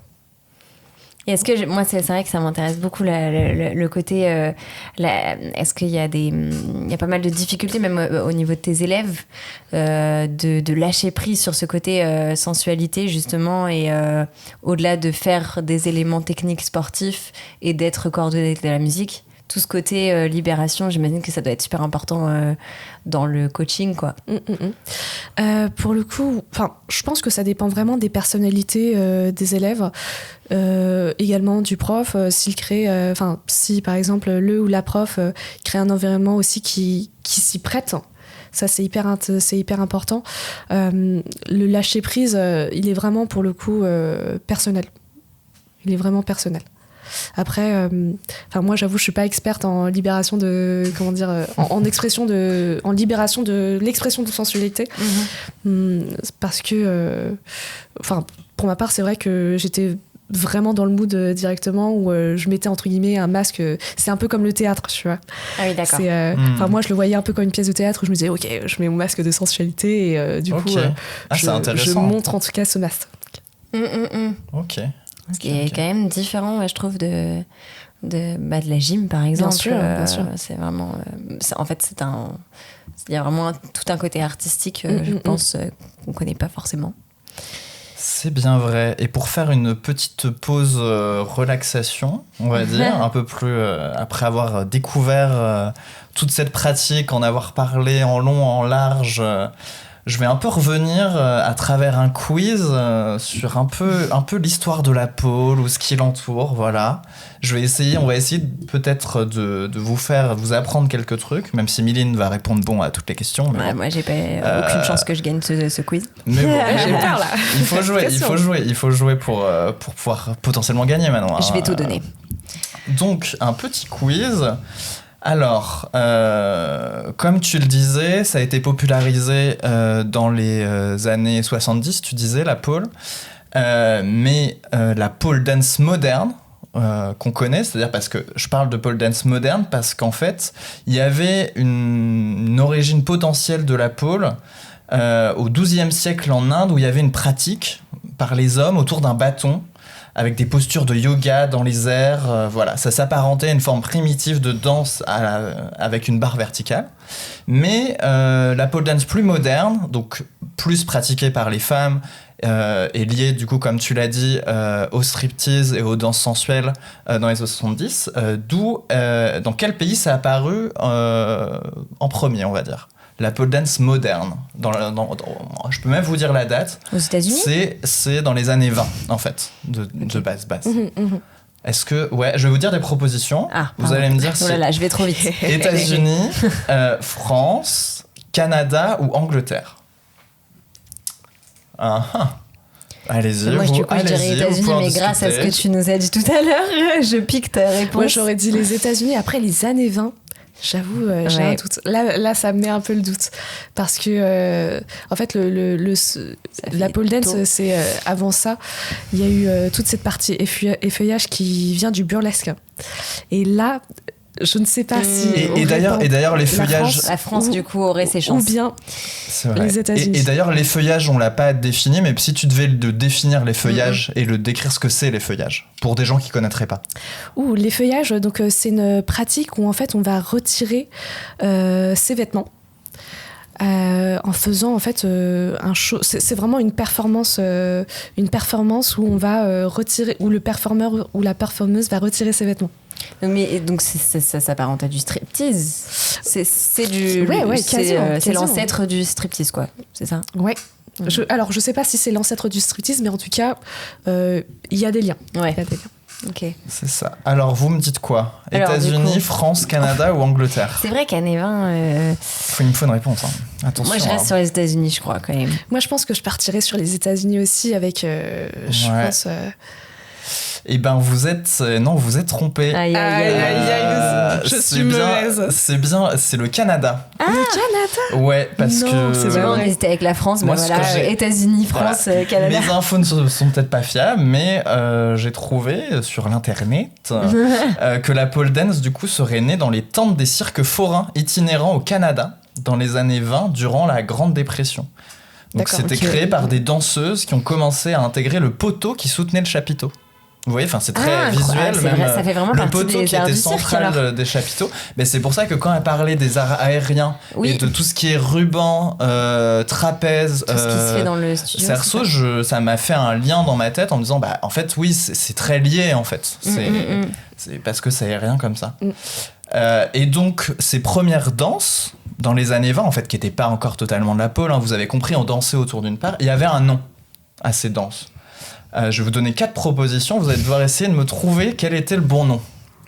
Et est-ce que moi c'est vrai que ça m'intéresse beaucoup le côté est-ce qu'il y a il y a pas mal de difficultés même au niveau de tes élèves de lâcher prise sur ce côté sensualité justement et au-delà de faire des éléments techniques sportifs et d'être coordonné avec de la musique, tout ce côté libération, j'imagine que ça doit être super important dans le coaching, quoi. Pour le coup, je pense que ça dépend vraiment des personnalités des élèves, également du prof, s'il crée, si par exemple le ou la prof crée un environnement aussi qui s'y prête. Ça, c'est hyper important. Le lâcher prise, il est vraiment, pour le coup, personnel. Il est vraiment personnel. Après, moi, j'avoue, je suis pas experte en libération de, en libération de l'expression de sensualité, parce que, pour ma part, c'est vrai que j'étais vraiment dans le mood directement où je mettais entre guillemets un masque. C'est un peu comme le théâtre, tu vois. Ah oui, d'accord. Moi, je le voyais un peu comme une pièce de théâtre où je me disais, ok, je mets mon masque de sensualité et du coup, je montre en tout cas ce masque. Ok. Ce qui est quand même différent, je trouve, de la gym, par exemple. Bien sûr. C'est vraiment... en fait, il y a vraiment tout un côté artistique, je pense, qu'on ne connaît pas forcément. C'est bien vrai. Et pour faire une petite pause relaxation, on va dire, un peu plus après avoir découvert toute cette pratique, en avoir parlé en long, en large... je vais un peu revenir à travers un quiz sur un peu l'histoire de la pôle ou ce qui l'entoure, voilà. On va essayer peut-être de vous apprendre quelques trucs, même si Mylène va répondre bon à toutes les questions. Mais moi, j'ai pas aucune chance que je gagne ce quiz. Mais bon, j'ai peur là. Il faut jouer pour pouvoir potentiellement gagner maintenant. Je vais tout donner. Donc, un petit quiz. Alors, comme tu le disais, ça a été popularisé dans les années 70, tu disais, la pole. Mais la pole dance moderne, qu'on connaît, c'est-à-dire parce que je parle de pole dance moderne parce qu'en fait, il y avait une origine potentielle de la pole au XIIe siècle en Inde où il y avait une pratique par les hommes autour d'un bâton avec des postures de yoga dans les airs, voilà, ça s'apparentait à une forme primitive de danse avec une barre verticale. Mais la pole dance plus moderne, donc plus pratiquée par les femmes, est liée du coup, comme tu l'as dit, au striptease et aux danses sensuelles dans les années 70, dans quel pays ça a apparu en premier, on va dire. La pole dance moderne. Je peux même vous dire la date. Aux États-Unis ? C'est dans les années 20, en fait, de base. Est-ce que... Ouais, je vais vous dire des propositions. Vous allez me dire si... Oh là là, je vais trop vite. États-Unis, France, Canada ou Angleterre. Allez-y, moi, je dirais États-Unis, mais grâce à ce que tu nous as dit tout à l'heure, je pique ta réponse. Moi, j'aurais dit les États-Unis après les années 20. J'avoue, j'ai un doute. Là, ça me met un peu le doute. Parce que, en fait, la pole dance, c'est avant ça, il y a eu toute cette partie effeuillage qui vient du burlesque. Et là, je ne sais pas si... Et d'ailleurs, les feuillages... La France, du coup, aurait ses chances. Ou bien les États-Unis. Et d'ailleurs, les feuillages, on l'a pas défini, mais si tu devais définir les feuillages et le décrire ce que c'est, les feuillages, pour des gens qui connaîtraient pas. Les feuillages, donc c'est une pratique où en fait on va retirer ses vêtements. En faisant en fait un show, c'est vraiment une performance où on va retirer, où le performeur ou la performeuse va retirer ses vêtements. Donc ça s'apparente à du striptease. C'est du... c'est l'ancêtre du striptease, quoi. C'est ça ? Ouais. Alors, je sais pas si c'est l'ancêtre du striptease, mais en tout cas, il y a des liens. Ouais. Il y a des liens. Ok. C'est ça. Alors, vous me dites quoi ? États-Unis, France, Canada ou Angleterre ? C'est vrai qu'année 20... Il me faut une réponse. Attention. Moi, je reste sur les États-Unis, je crois, quand même. Moi, je pense que je partirais sur les États-Unis aussi avec... je pense... Eh ben, vous êtes trompé. Aïe, je suis mauvaise. C'est le Canada. Le Canada ? Ouais, parce que... C'est vraiment, on hésitait avec la France, mais voilà, États-Unis, France, Canada. Mes infos ne sont peut-être pas fiables, mais j'ai trouvé sur l'internet que la pole dance, du coup, serait née dans les tentes des cirques forains itinérants au Canada dans les années 20, durant la Grande Dépression. Donc c'était créé par des danseuses qui ont commencé à intégrer le poteau qui soutenait le chapiteau. Vous voyez, c'est très visuel, même vrai, ça fait vraiment le partie poteau des qui arts était du cirque, central des chapiteaux. Mais c'est pour ça que quand elle parlait des arts aériens et de tout ce qui est ruban, trapèze, tout ce qui se fait dans le studio, cerceau, ça m'a fait un lien dans ma tête en me disant, en fait, oui, c'est très lié, en fait. C'est parce que c'est aérien comme ça. Et donc, ces premières danses, dans les années 20, en fait, qui n'étaient pas encore totalement de la pole, hein, vous avez compris, on dansait autour d'une part, il y avait un nom à ces danses. Je vais vous donner 4 propositions, vous allez devoir essayer de me trouver quel était le bon nom.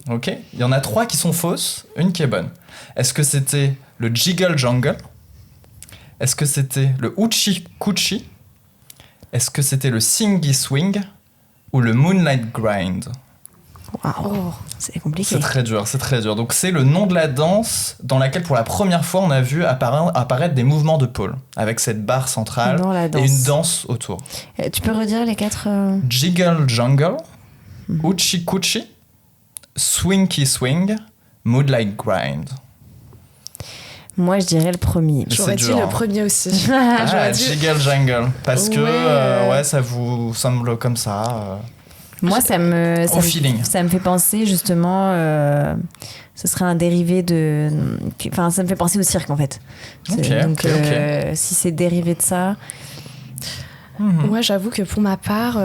Ok ? Il y en a 3 qui sont fausses, une qui est bonne. Est-ce que c'était le Jiggle Jangle ? Est-ce que c'était le Hoochie Coochie ? Est-ce que c'était le Singy Swing ? Ou le Moonlight Grind ? Waouh, c'est compliqué. C'est très dur, c'est très dur. Donc c'est le nom de la danse dans laquelle pour la première fois on a vu apparaître des mouvements de pole avec cette barre centrale et une danse autour. Tu peux redire les 4 Jiggle Jungle, Hoochie Coochie, Swinky Swing, Moonlight Grind. Moi, je dirais le premier. J'aurais dit le premier aussi. Jiggle Jungle. Parce que ça vous semble comme ça. Moi, ça me fait penser justement. Ce serait un dérivé de. Enfin, ça me fait penser au cirque en fait. Donc, si c'est dérivé de ça. Moi, j'avoue que pour ma part,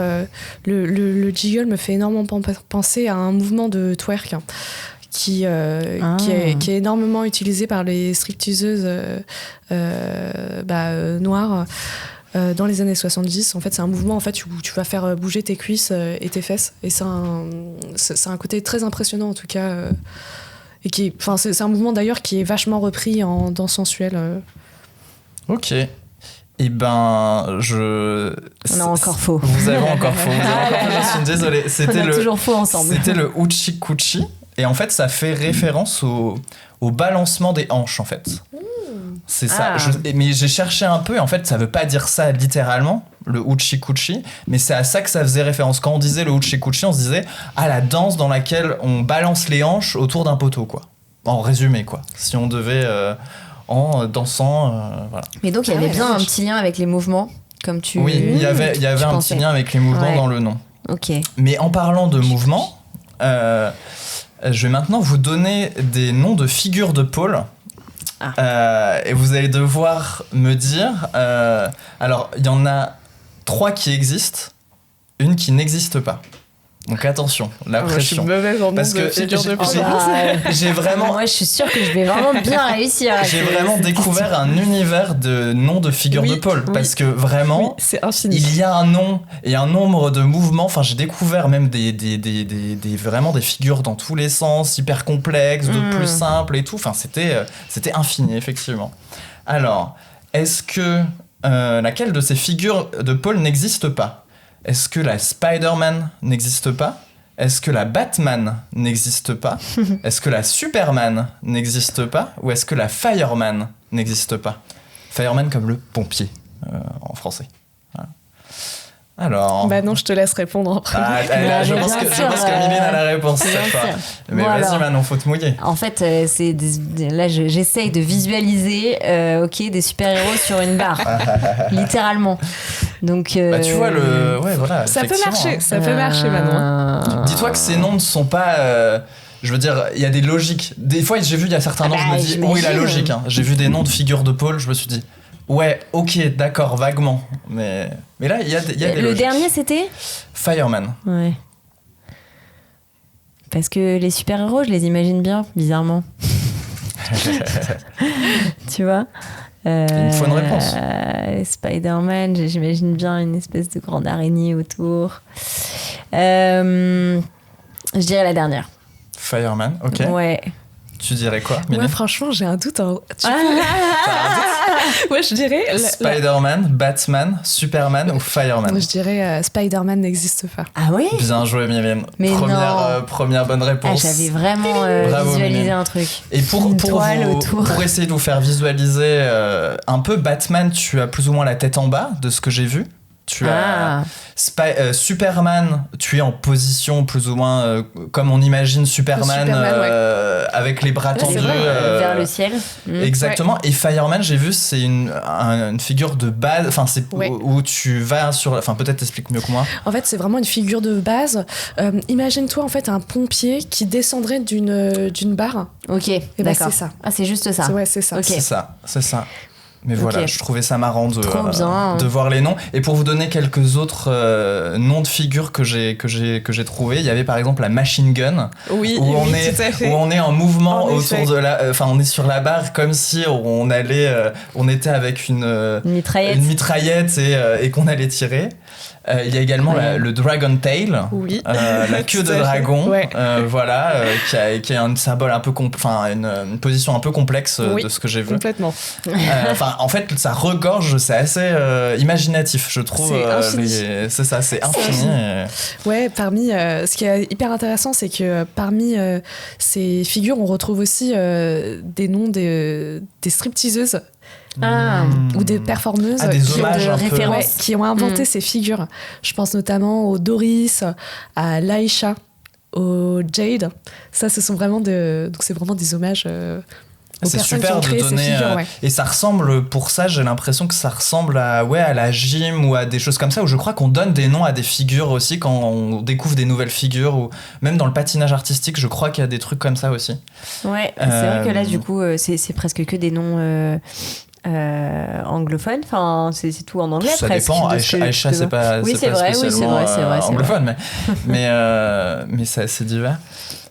le jiggle me fait énormément penser à un mouvement de twerk. Qui est énormément utilisé par les stripteaseuses noires dans les années 70. En fait, c'est un mouvement en fait, où tu vas faire bouger tes cuisses et tes fesses. Et c'est un côté très impressionnant en tout cas. Et c'est un mouvement d'ailleurs qui est vachement repris en danse sensuelle. Ok. Eh ben, On a encore faux. Vous avez encore faux. Je suis désolé. On a toujours faux ensemble. C'était le Hoochie Coochie. Et en fait, ça fait référence au balancement des hanches, en fait. C'est ça. Mais j'ai cherché un peu, et en fait, ça veut pas dire ça littéralement, le Hoochie Coochie, mais c'est à ça que ça faisait référence. Quand on disait le Hoochie Coochie, on se disait la danse dans laquelle on balance les hanches autour d'un poteau, quoi. En résumé, quoi. Si on devait, en dansant, voilà. Mais donc, il y avait bien un petit lien avec les mouvements, comme tu... Oui, il y avait un petit lien avec les mouvements dans le nom. Ok. Mais en parlant de mouvements... je vais maintenant vous donner des noms de figures de pole. Et vous allez devoir me dire... alors, il y en a 3 qui existent, une qui n'existe pas. Donc attention, la pression. Je suis mauvaise en nom de figures de pole. J'ai vraiment... Moi, je suis sûre que je vais vraiment bien réussir. J'ai vraiment découvert un univers de noms de figures de pole. Parce que vraiment, c'est infini. Il y a un nom et un nombre de mouvements. Enfin, j'ai découvert même vraiment des figures dans tous les sens, hyper complexes, d'autres plus simples et tout. Enfin, c'était infini, effectivement. Alors, est-ce que laquelle de ces figures de pole n'existe pas ? Est-ce que la Spider-Man n'existe pas ? Est-ce que la Batman n'existe pas ? Est-ce que la Superman n'existe pas ? Ou est-ce que la Fireman n'existe pas ? Fireman comme le pompier en français. Voilà. Alors... Bah non, je te laisse répondre en premier. Je pense que Mylène a la réponse cette fois. Mais vas-y Manon, faut te mouiller. En fait, là j'essaye de visualiser des super-héros sur une barre. Littéralement. Donc, tu vois, voilà, ça peut marcher Manon. Dis-toi que ces noms ne sont pas... je veux dire, il y a des logiques. Des fois, j'ai vu, il y a certains noms, je me dis, oui, la logique. Hein. J'ai vu des noms de figures de pole, je me suis dit... Ouais, ok, d'accord, vaguement. Mais là, il y a des Le logiques. dernier, c'était Fireman. Ouais. Parce que les super-héros, je les imagine bien, bizarrement. Tu vois Il me faut une réponse. Spider-Man, j'imagine bien une espèce de grande araignée autour. Je dirais la dernière. Fireman, ok. Ouais. Tu dirais quoi, Mylène ? Moi, franchement, j'ai un doute. Ouais, je dirais... Spider-Man, Batman, Superman ou Fireman ? Je dirais Spider-Man n'existe pas. Ah oui ? Bien joué, Mylène. Mais première bonne réponse. J'avais vraiment visualisé un truc. Et pour essayer de vous faire visualiser un peu, Batman, tu as plus ou moins la tête en bas de ce que j'ai vu. Tu as Superman, tu es en position plus ou moins comme on imagine Superman, avec les bras tendus vers le ciel. Exactement. Ouais. Et Fireman, j'ai vu, c'est une figure de base. Enfin, c'est où tu vas sur. Enfin, peut-être t'expliques mieux que moi. En fait, c'est vraiment une figure de base. Imagine-toi en fait un pompier qui descendrait d'une barre. Ok. Et d'accord. C'est ça. Ah, c'est juste ça. C'est ça. Okay. C'est ça. Mais voilà, Ok. je trouvais ça marrant Trop bien. de voir les noms. Et pour vous donner quelques autres noms de figures que j'ai trouvés, il y avait par exemple la Machine Gun, Oui, où, oui, on est, tout à fait. où on est en mouvement En effet. autour de la... Enfin, on est sur la barre comme si on allait... on était avec une mitraillette et qu'on allait tirer. Il y a également le Dragon Tail, Oui. la queue Tout de à fait. dragon, Ouais. voilà, qui a un symbole un peu une position un peu complexe Oui. de ce que j'ai vu. Complètement. Enfin, en fait, ça regorge, c'est assez imaginatif, je trouve. C'est infini. C'est ça, c'est infini. Ouais, parmi ce qui est hyper intéressant, c'est que parmi ces figures, on retrouve aussi des noms des stripteaseuses ou des performeuses Ah, des qui, hommages un peu. ouais, qui ont inventé ces figures. Je pense notamment au Doris, à l'Aïcha, au Jade. Ça, ce sont vraiment donc c'est vraiment des hommages aux C'est personnes qui super ont créé de ces donner figures. Ouais. et ça ressemble, pour ça j'ai l'impression que ça ressemble à la gym ou à des choses comme ça, où je crois qu'on donne des noms à des figures aussi quand on découvre des nouvelles figures, ou même dans le patinage artistique je crois qu'il y a des trucs comme ça aussi. Ouais, c'est vrai que là, du coup, c'est presque que des noms anglophones. Enfin, c'est tout en anglais, Ça presque. dépend, de ce que Aïcha je c'est peux voir. pas, Oui, c'est c'est pas vrai, oui, c'est spécialement vrai, c'est vrai, c'est anglophone, mais c'est assez divers.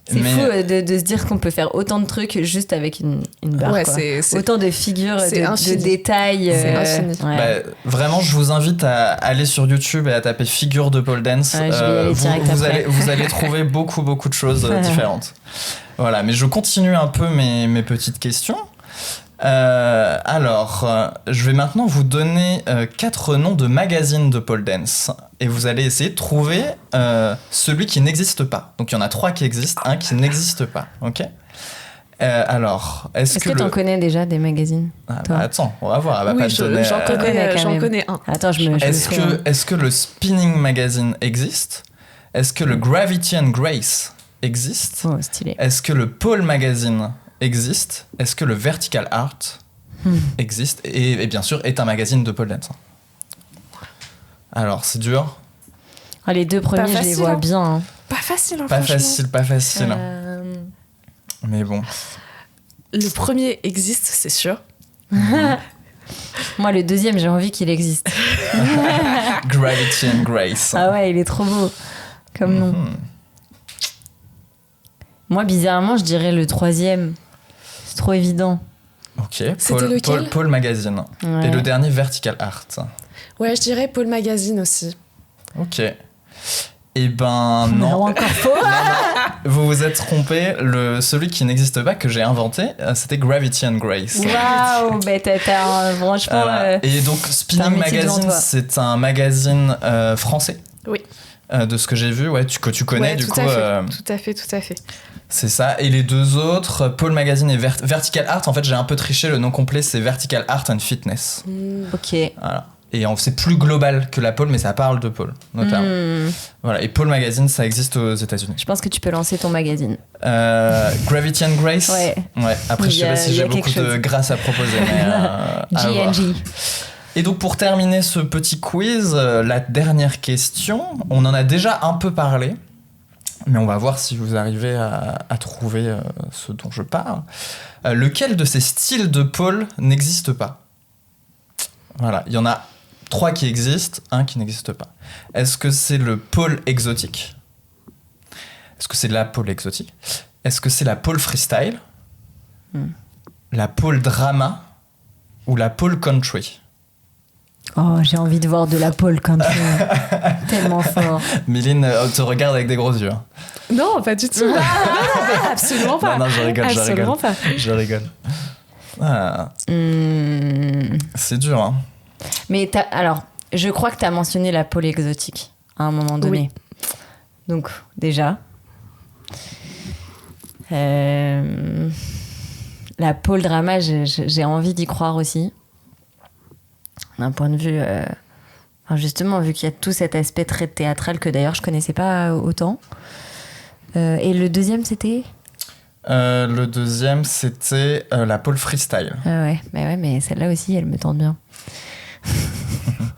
C'est fou de se dire qu'on peut faire autant de trucs juste avec une barre. Ouais, quoi. c'est Autant de figures, c'est de infini. détails. C'est infini. ouais. Bah, vraiment, je vous invite à aller sur YouTube et à taper figure de pole dance. Ouais, je vais y aller direct après. vous allez trouver beaucoup de choses différentes. Voilà, mais je continue un peu mes petites questions. Je vais maintenant vous donner 4 noms de magazines de pole dance et vous allez essayer de trouver celui qui n'existe pas. Donc il y en a 3 qui existent, un qui n'existe pas. Ok. Est-ce que t'en connais déjà des magazines, toi attends, on va voir. Elle va Oui, pas te donner, j'en connais, quand même. connais un. Attends, je me Est-ce que le Spinning Magazine existe? Est-ce que le Gravity and Grace existe? Oh, stylé. Est-ce que le Pole Magazine existe? Est-ce que le Vertical Art existe? Et bien sûr, est un magazine de pole dance. Alors, c'est dur. Ah, les deux premiers, je les facile, vois hein. bien. Hein. Pas facile, hein, Pas franchement. facile. Mais bon. Le premier existe, c'est sûr. Moi, le deuxième, j'ai envie qu'il existe. Gravity and Grace. Ah ouais, il est trop beau comme nom. Moi, bizarrement, je dirais le troisième. C'est trop évident. Ok. C'était lequel? Pole Magazine. Ouais. Et le dernier, Vertical Art. Ouais, je dirais Pole Magazine aussi. Ok. Eh ben non. Encore faux. Vous vous êtes trompé. Celui qui n'existe pas, que j'ai inventé, c'était Gravity and Grace. Waouh, bah franchement. Voilà. Et donc Spinning t'as un métier devant Magazine, toi. c'est un magazine français. Oui. De ce que j'ai vu, ouais, que tu connais Ouais, du tout coup. à fait. C'est ça. Et les deux autres, Pole Magazine et Vertical Art, en fait, j'ai un peu triché. Le nom complet, c'est Vertical Art and Fitness. Ok. Voilà. Et c'est plus global que la pole, mais ça parle de pole, notamment. Voilà. Et Pole Magazine, ça existe aux États-Unis. Je pense que tu peux lancer ton magazine. Gravity and Grace. Ouais. Après, je sais pas si il y a j'ai beaucoup quelque de chose. grâce à proposer. Mais, à voir. GNG. Et donc pour terminer ce petit quiz, la dernière question, on en a déjà un peu parlé, mais on va voir si vous arrivez à trouver ce dont je parle. Lequel de ces styles de pole n'existe pas? Voilà, il y en a 3 qui existent, 1 qui n'existe pas. Est-ce que c'est le pole exotique? Est-ce que c'est la pole exotique? Est-ce que c'est la pole freestyle? La pole drama? Ou la pole country? Oh, j'ai envie de voir de la pole country. Tellement fort. Méline te regarde avec des gros yeux. Non, pas du tout. Absolument pas. Non, je rigole, Absolument pas. Je rigole. Ah, c'est dur, hein. Mais alors, je crois que tu as mentionné la pole exotique à un moment donné. Oui. Donc, déjà. La pole drama, j'ai envie d'y croire aussi. D'un point de vue... enfin, justement, vu qu'il y a tout cet aspect très théâtral que d'ailleurs je connaissais pas autant. Et le deuxième, c'était Le deuxième, c'était la pole freestyle. ouais, mais celle-là aussi, elle me tente bien.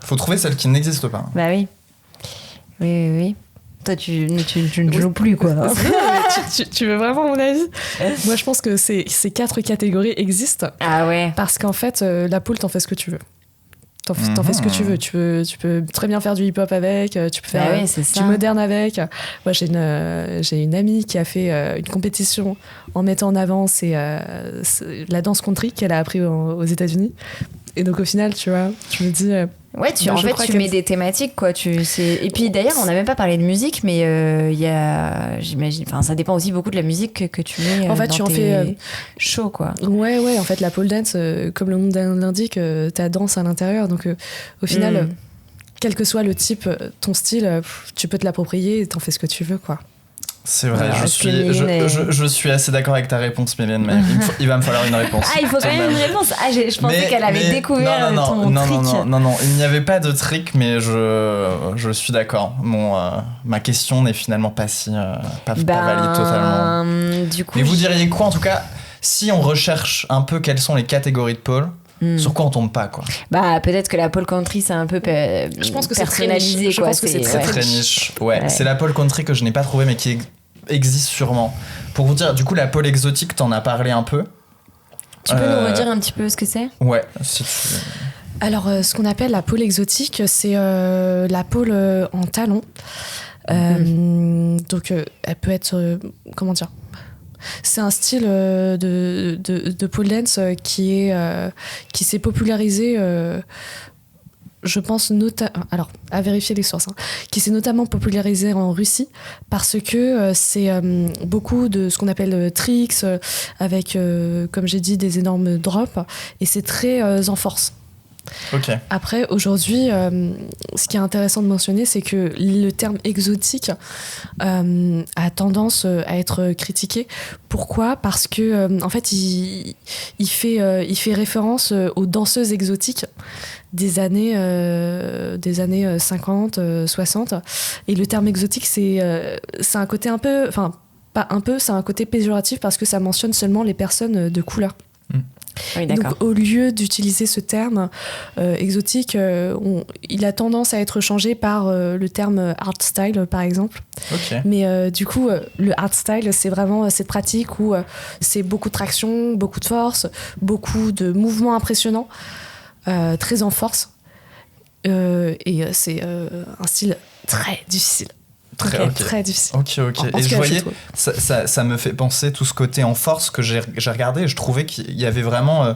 Faut trouver celle qui n'existe pas. Bah oui. Oui. Toi, tu ne joues plus, quoi. tu veux vraiment mon avis? Moi, je pense que ces 4 catégories existent. Ah ouais. Parce qu'en fait, la poule, t'en fais ce que tu veux. T'en fais ce que tu veux. Tu peux très bien faire du hip-hop avec, tu peux faire du moderne avec. Moi, j'ai une amie qui a fait une compétition en mettant en avant la danse country qu'elle a appris aux États-Unis. Et donc, au final, tu vois, je me dis... Ouais, tu mets des thématiques, quoi. Et puis d'ailleurs, on n'a même pas parlé de musique, mais il y a, j'imagine, enfin, ça dépend aussi beaucoup de la musique que tu mets en fait, dans tes shows, quoi. Ouais, en fait, la pole dance, comme le nom l'indique, t'as danse à l'intérieur. Donc, au final, quel que soit le type, ton style, tu peux te l'approprier et t'en fais ce que tu veux, quoi. C'est vrai, je suis assez d'accord avec ta réponse, Mylène, mais il va me falloir une réponse. Ah, il faut quand même une réponse. Ah, je pensais qu'elle avait découvert ton trick. Non, il n'y avait pas de trick, mais je suis d'accord. Ma question n'est finalement pas valide totalement. Du coup, mais vous diriez quoi, en tout cas, si on recherche un peu quelles sont les catégories de pole, sur quoi on tombe pas, quoi? Bah, peut-être que la pole country, c'est un peu je pense que personnalisé, je pense que c'est très niche. Ouais, c'est la pole country que je n'ai pas trouvé, mais qui existe sûrement. Pour vous dire, du coup, la pole exotique, t'en as parlé un peu. Tu peux nous redire un petit peu ce que c'est? Ouais, si tu... Alors, ce qu'on appelle la pole exotique, c'est la pole en talons. Donc, elle peut être... comment dire? C'est un style de pole dance qui s'est popularisé, je pense, alors, à vérifier les sources, qui s'est notamment popularisé en Russie parce que c'est beaucoup de ce qu'on appelle tricks, avec, comme j'ai dit, des énormes drops, et c'est très en force. Okay. Après, aujourd'hui, ce qui est intéressant de mentionner, c'est que le terme exotique a tendance à être critiqué. Pourquoi ? Parce que en fait, il fait référence aux danseuses exotiques des années 50, 60. Et le terme exotique, c'est un côté un peu, enfin pas un peu, c'est un côté péjoratif parce que ça mentionne seulement les personnes de couleur. Oui, donc, au lieu d'utiliser ce terme exotique, il a tendance à être changé par le terme art style, par exemple. Okay. Mais du coup, le art style, c'est vraiment cette pratique où c'est beaucoup de traction, beaucoup de force, beaucoup de mouvements impressionnants, très en force. Et c'est un style très difficile. Très difficile. Ok. Et je voyais, ça me fait penser tout ce côté en force que j'ai regardé et je trouvais qu'il y avait vraiment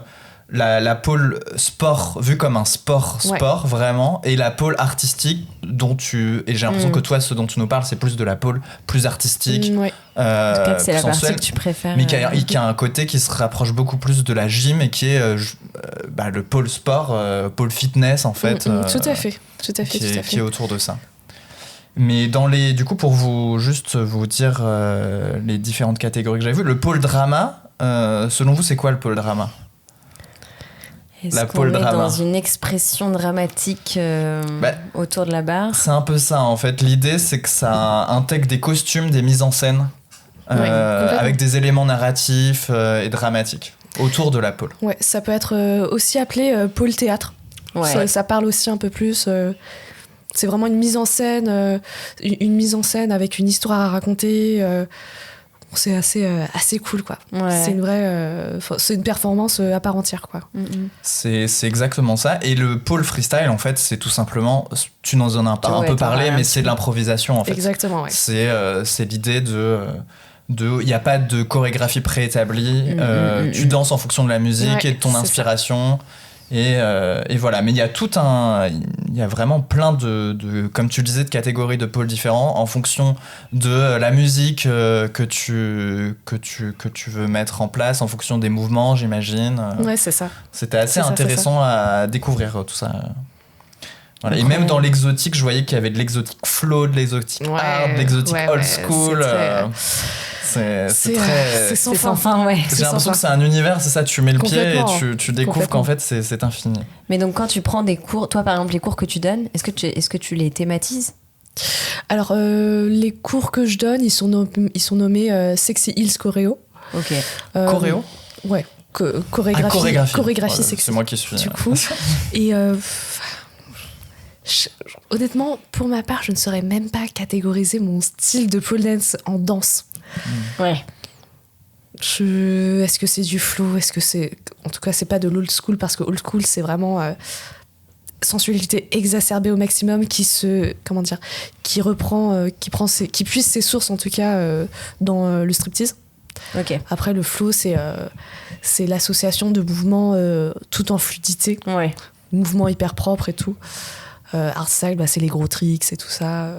la pôle sport vue comme un sport vraiment, et la pôle artistique et j'ai l'impression que toi, ce dont tu nous parles, c'est plus de la pôle plus artistique. En tout cas, c'est la partie que tu préfères. Mais qui a un côté qui se rapproche beaucoup plus de la gym et qui est le pôle sport, pôle fitness en fait. Tout à fait. Qui est autour de ça. Mais du coup, pour vous dire les différentes catégories que j'avais vues, le pôle drama, selon vous, c'est quoi le pôle drama? Est-ce qu'on est dans une expression dramatique autour de la barre? C'est un peu ça, en fait. L'idée, c'est que ça intègre des costumes, des mises en scène, avec des éléments narratifs et dramatiques autour de la pôle. Ouais, ça peut être aussi appelé pôle théâtre. Ouais. Ça parle aussi un peu plus... c'est vraiment une mise en scène avec une histoire à raconter. C'est assez cool, quoi. Ouais. C'est une performance à part entière, quoi. C'est exactement ça. Et le pôle freestyle, en fait, c'est tout simplement, tu nous en as un peu parlé, mais c'est de l'improvisation, en fait. Exactement, ouais. C'est l'idée il n'y a pas de chorégraphie préétablie. Tu danses en fonction de la musique et de ton inspiration. Et voilà, mais il y a vraiment plein de comme tu le disais, de catégories de pôles différents en fonction de la musique que tu veux mettre en place, en fonction des mouvements, j'imagine. Ouais, c'est ça. C'était assez intéressant à découvrir tout ça. Voilà. Et même dans l'exotique, je voyais qu'il y avait de l'exotique flow, de l'exotique hard, de l'exotique old school. C'est sans fin, ouais. J'ai l'impression que c'est un univers, c'est ça, tu mets le pied et tu découvres qu'en fait c'est infini. Mais donc quand tu prends des cours, toi par exemple les cours que tu donnes, est-ce que tu les thématises? Alors les cours que je donne, ils sont nommés Sexy Heels Choréo. Ok. Choréo? Ouais. Chorégraphie sexy. C'est moi qui suis. Du coup. Et honnêtement, pour ma part, je ne saurais même pas catégoriser mon style de pole dance en danse. Ouais. Est-ce que c'est du flow? Est-ce que c'est... En tout cas, c'est pas de l'old school, parce que old school, c'est vraiment sensualité exacerbée au maximum qui reprend, qui puise ses sources, en tout cas, dans le striptease. Ok. Après, le flow, c'est l'association de mouvements tout en fluidité. Ouais. Mouvements hyper propres et tout. Hardstyle, c'est les gros tricks et tout ça.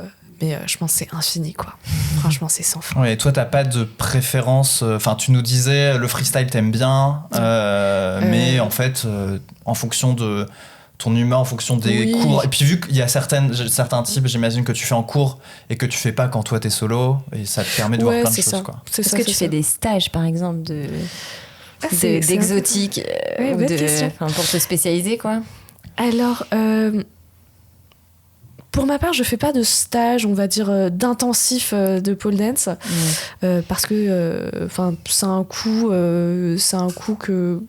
Mais je pense que c'est infini, quoi. Franchement, c'est sans fin. Ouais, et toi, t'as pas de préférence. Enfin, tu nous disais, le freestyle, t'aimes bien. Mais en fait, en fonction de ton humeur, en fonction des cours. Et puis, vu qu'il y a certains types, j'imagine, que tu fais en cours et que tu fais pas quand toi, t'es solo. Et ça te permet de voir plein de choses, quoi. Est-ce que tu fais des stages, par exemple, d'exotique pour te spécialiser, quoi? Alors... pour ma part, je fais pas de stage, on va dire, d'intensif de pole dance, parce que c'est un coût que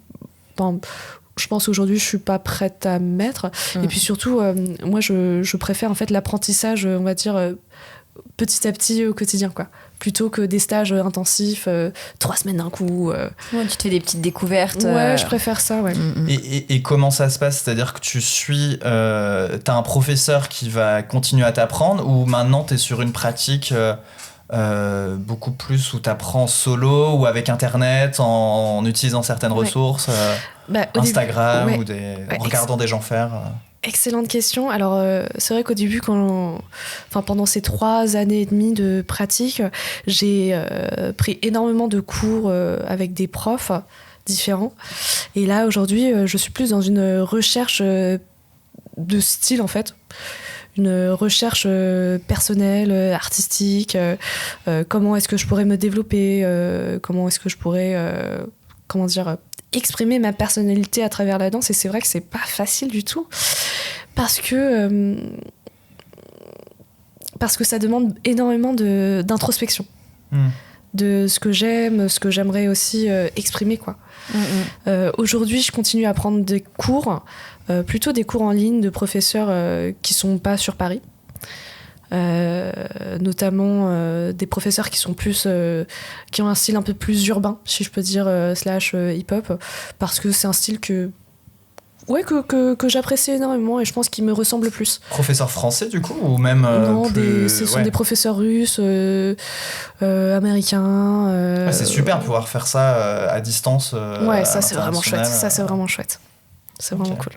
je pense aujourd'hui je suis pas prête à mettre. Et puis surtout, moi je préfère en fait l'apprentissage, on va dire, petit à petit au quotidien, quoi. Plutôt que des stages intensifs, 3 semaines d'un coup. Ouais, tu te fais des petites découvertes. Ouais, je préfère ça, ouais. Et comment ça se passe? C'est-à-dire que tu suis... t'as un professeur qui va continuer à t'apprendre, ou maintenant t'es sur une pratique beaucoup plus où t'apprends solo ou avec Internet, en utilisant certaines ressources, Instagram, ou en regardant des gens faire Excellente question. Alors, c'est vrai qu'au début, pendant ces 3 années et demie de pratique, j'ai pris énormément de cours avec des profs différents. Et là, aujourd'hui, je suis plus dans une recherche de style, en fait. Une recherche personnelle, artistique. Comment est-ce que je pourrais me développer? Comment est-ce que je pourrais... exprimer ma personnalité à travers la danse. Et c'est vrai que c'est pas facile du tout, parce que ça demande énormément d'introspection, de ce que j'aime, ce que j'aimerais aussi exprimer, quoi. Aujourd'hui, je continue à prendre des cours, plutôt des cours en ligne de professeurs qui sont pas sur Paris. Notamment des professeurs qui sont plus qui ont un style un peu plus urbain, si je peux dire, slash hip-hop, parce que c'est un style que j'apprécie énormément et je pense qu'il me ressemble plus. Professeur français, du coup, ou même non, ce sont des professeurs russes, américains. C'est super de pouvoir faire ça à distance. Ça c'est vraiment chouette. C'est vraiment chouette. C'est vraiment cool.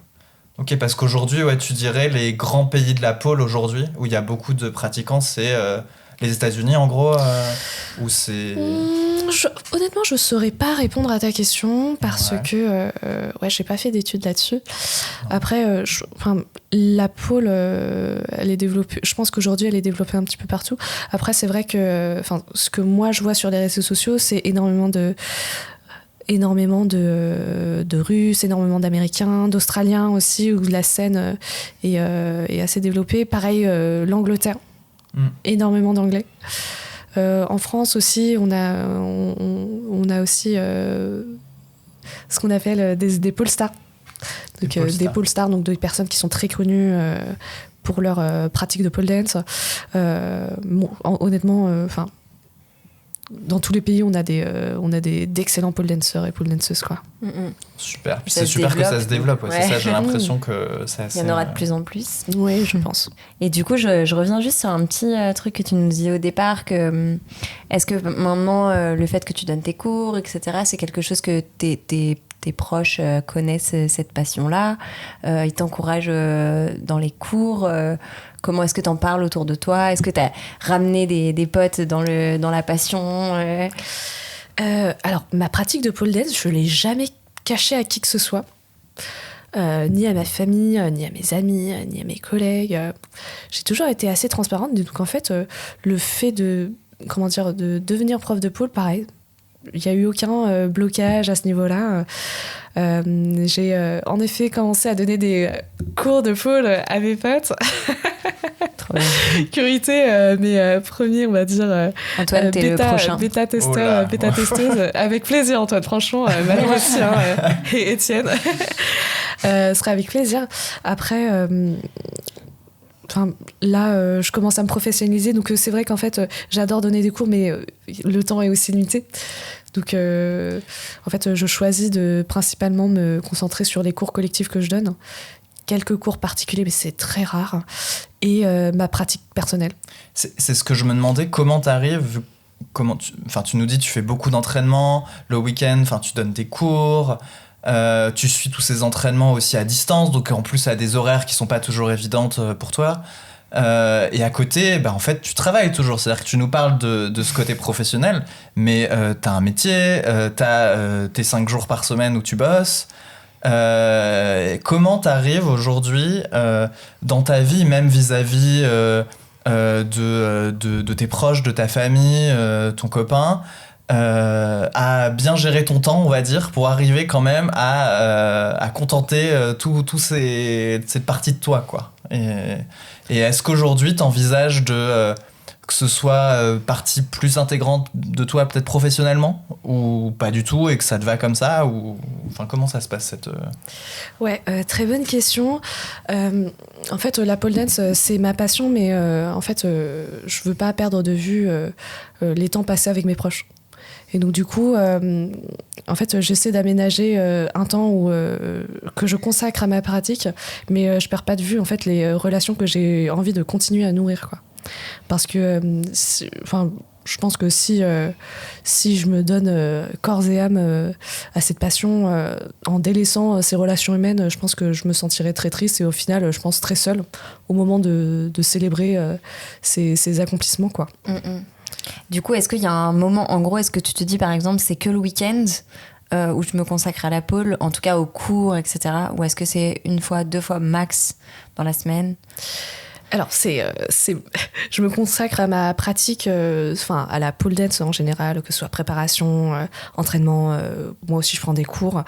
Ok, parce qu'aujourd'hui, tu dirais les grands pays de la pole aujourd'hui, où il y a beaucoup de pratiquants, c'est les États-Unis en gros, ou c'est... Honnêtement, je saurais pas répondre à ta question, parce que j'ai pas fait d'études là-dessus. Après, la pole, elle est développée. Je pense qu'aujourd'hui, elle est développée un petit peu partout. Après, c'est vrai que, ce que moi je vois sur les réseaux sociaux, c'est énormément de Russes, énormément d'Américains, d'Australiens aussi, où la scène est assez développée. Pareil, l'Angleterre, énormément d'Anglais. En France aussi, on a aussi ce qu'on appelle des pole stars. Donc, des pole stars, donc des personnes qui sont très connues pour leur pratique de pole dance. Honnêtement, dans tous les pays, on a d'excellents pole dancers et pole danceuses, quoi. Super. C'est super que ça se développe. Ouais. C'est ça, j'ai l'impression que c'est assez... Il y en aura de plus en plus. Oui, je pense. Et du coup, je reviens juste sur un petit truc que tu nous disais au départ, que est-ce que maintenant, le fait que tu donnes tes cours, etc., c'est quelque chose que tes proches connaissent cette passion-là, ils t'encouragent dans les cours, comment est-ce que t'en parles autour de toi? Est-ce que t'as ramené des potes dans la passion? Alors, ma pratique de pole dance, je l'ai jamais cachée à qui que ce soit. Ni à ma famille, ni à mes amis, ni à mes collègues. J'ai toujours été assez transparente. Donc en fait, le fait de devenir prof de pole, pareil, il n'y a eu aucun blocage à ce niveau-là. J'ai en effet commencé à donner des cours de pole à mes potes. Curiosité, mes premiers, on va dire, Antoine, t'es le prochain. Bêta-testeur, bêta-testeuse. Avec plaisir, Antoine, franchement. Manon aussi, et Étienne. Ce serait avec plaisir. Après, là, je commence à me professionnaliser, donc c'est vrai qu'en fait, j'adore donner des cours, mais le temps est aussi limité. Donc, en fait, je choisis de principalement me concentrer sur les cours collectifs que je donne. Quelques cours particuliers, mais c'est très rare. Et ma pratique personnelle. C'est ce que je me demandais, comment t'arrives, tu nous dis tu fais beaucoup d'entraînements, le week-end, tu donnes des cours, tu suis tous ces entraînements aussi à distance, donc en plus à des horaires qui sont pas toujours évidentes pour toi. Et à côté, en fait, tu travailles toujours. C'est-à-dire que tu nous parles de ce côté professionnel, mais t'as un métier, t'as tes 5 jours par semaine où tu bosses. Comment t'arrives aujourd'hui dans ta vie, même vis-à-vis de tes proches, de ta famille, ton copain, à bien gérer ton temps, on va dire, pour arriver quand même à contenter cette partie de toi, quoi. Et est-ce qu'aujourd'hui t'envisages que ce soit partie plus intégrante de toi, peut-être professionnellement, ou pas du tout, et que ça te va comme ça, ou comment ça se passe cette... Ouais, très bonne question. En fait, la pole dance, c'est ma passion, mais en fait, je veux pas perdre de vue les temps passés avec mes proches. Et donc du coup, en fait, j'essaie d'aménager un temps que je consacre à ma pratique, mais je perds pas de vue en fait les relations que j'ai envie de continuer à nourrir, quoi. Parce que, je pense que si je me donne corps et âme à cette passion, en délaissant ces relations humaines, je pense que je me sentirais très triste et au final, je pense très seule au moment de célébrer ces accomplissements, quoi. Du coup, est-ce qu'il y a un moment, en gros, est-ce que tu te dis par exemple c'est que le week-end où je me consacre à la pole, en tout cas aux cours, etc. Ou est-ce que c'est 1 fois, 2 fois max dans la semaine? Alors, je me consacre à ma pratique, à la pole dance en général, que ce soit préparation, entraînement. Moi aussi, je prends des cours.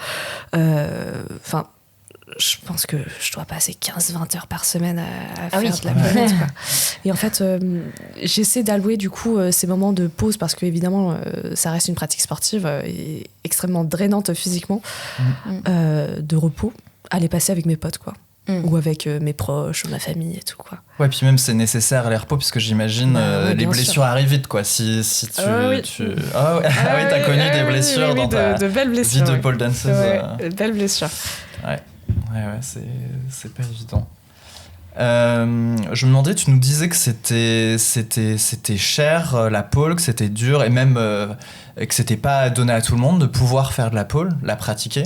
Je pense que je dois passer 15-20 heures par semaine à faire de la pole dance, quoi. Et en fait, j'essaie d'allouer du coup ces moments de pause parce que évidemment, ça reste une pratique sportive et extrêmement drainante physiquement, de repos, à les passer avec mes potes, quoi. Ou avec mes proches, ma famille et tout, quoi. Ouais, puis même c'est nécessaire les repos, puisque j'imagine ouais, les blessures arrivent vite, quoi. Si tu... Ah oui, t'as connu des blessures dans ta de belles blessures, vie de pole danceuse. Ouais, belles blessures. Ouais, c'est pas évident. Je me demandais, tu nous disais que c'était cher, la pole, que c'était dur, et même que c'était pas donné à tout le monde de pouvoir faire de la pole, la pratiquer.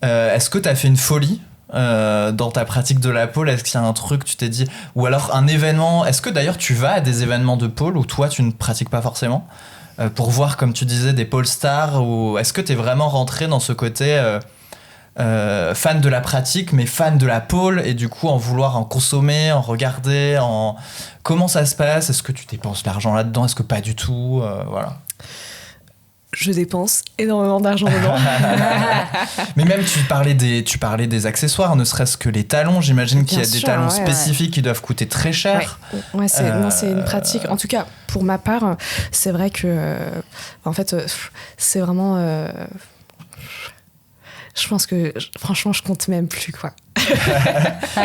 Est-ce que t'as fait une folie dans ta pratique de la pole? Est-ce qu'il y a un truc, tu t'es dit, ou alors un événement? Est-ce que d'ailleurs tu vas à des événements de pole où toi tu ne pratiques pas forcément pour voir, comme tu disais, des pole stars, ou est-ce que t'es vraiment rentré dans ce côté fan de la pratique mais fan de la pole, et du coup en vouloir en consommer, en regarder, comment ça se passe? Est-ce que tu dépenses l'argent là-dedans? Est-ce que pas du tout? Voilà. Je dépense énormément d'argent dedans. Mais même tu parlais des accessoires, ne serait-ce que les talons. J'imagine qu'il y a des talons spécifiques qui doivent coûter très cher. Ouais, c'est une pratique. En tout cas, pour ma part, c'est vrai que en fait, c'est vraiment. Je pense que franchement, je compte même plus, quoi.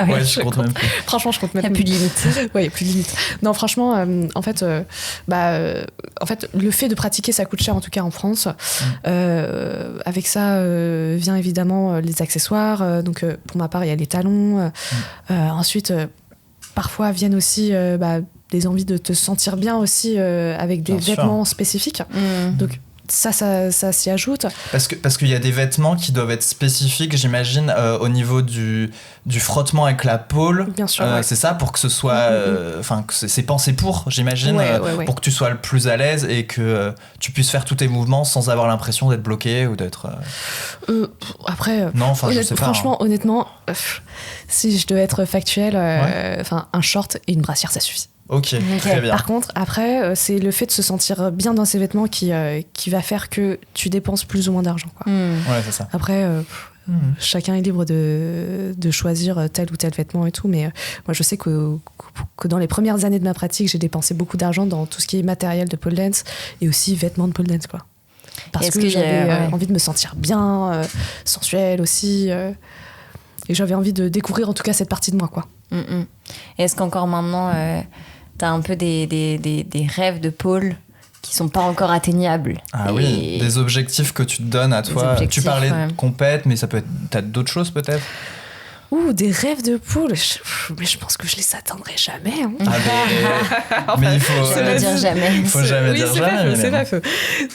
Ouais, je compte même plus. Franchement, je compte même plus. Il n'y a plus de limite. Ouais, il n'y a plus de limite. Non, franchement, en fait, le fait de pratiquer, ça coûte cher, en tout cas en France. Avec ça vient évidemment les accessoires. Donc, pour ma part, il y a les talons. Ensuite, parfois viennent aussi des envies de te sentir bien aussi avec des vêtements spécifiques. Donc, ça s'y ajoute. Parce qu'il y a des vêtements qui doivent être spécifiques, j'imagine, au niveau du frottement avec la pole. Bien sûr. C'est ça, pour que ce soit... que c'est pensé pour, j'imagine, pour que tu sois le plus à l'aise et que tu puisses faire tous tes mouvements sans avoir l'impression d'être bloqué ou d'être... Après, non, je sais pas. Franchement, honnêtement, si je devais être factuel, un short et une brassière, ça suffit. Ok, très bien. Par contre, après, c'est le fait de se sentir bien dans ses vêtements qui va faire que tu dépenses plus ou moins d'argent, quoi. Ouais, c'est ça. Après, chacun est libre de choisir tel ou tel vêtement et tout, mais moi, je sais que dans les premières années de ma pratique, j'ai dépensé beaucoup d'argent dans tout ce qui est matériel de pole dance et aussi vêtements de pole dance, quoi. Parce que j'avais envie de me sentir bien, sensuelle aussi, et j'avais envie de découvrir en tout cas cette partie de moi, quoi. Et est-ce qu'encore maintenant, t'as un peu des rêves de pôle qui sont pas encore atteignables? Ah oui, des objectifs que tu te donnes à toi. Tu parlais de compète, mais ça peut être... T'as d'autres choses peut-être? Ouh, des rêves de poule. Mais je pense que je les atteindrai jamais. Hein. Mais il faut... Ça veut dire jamais. Il faut jamais dire jamais. C'est pas faux.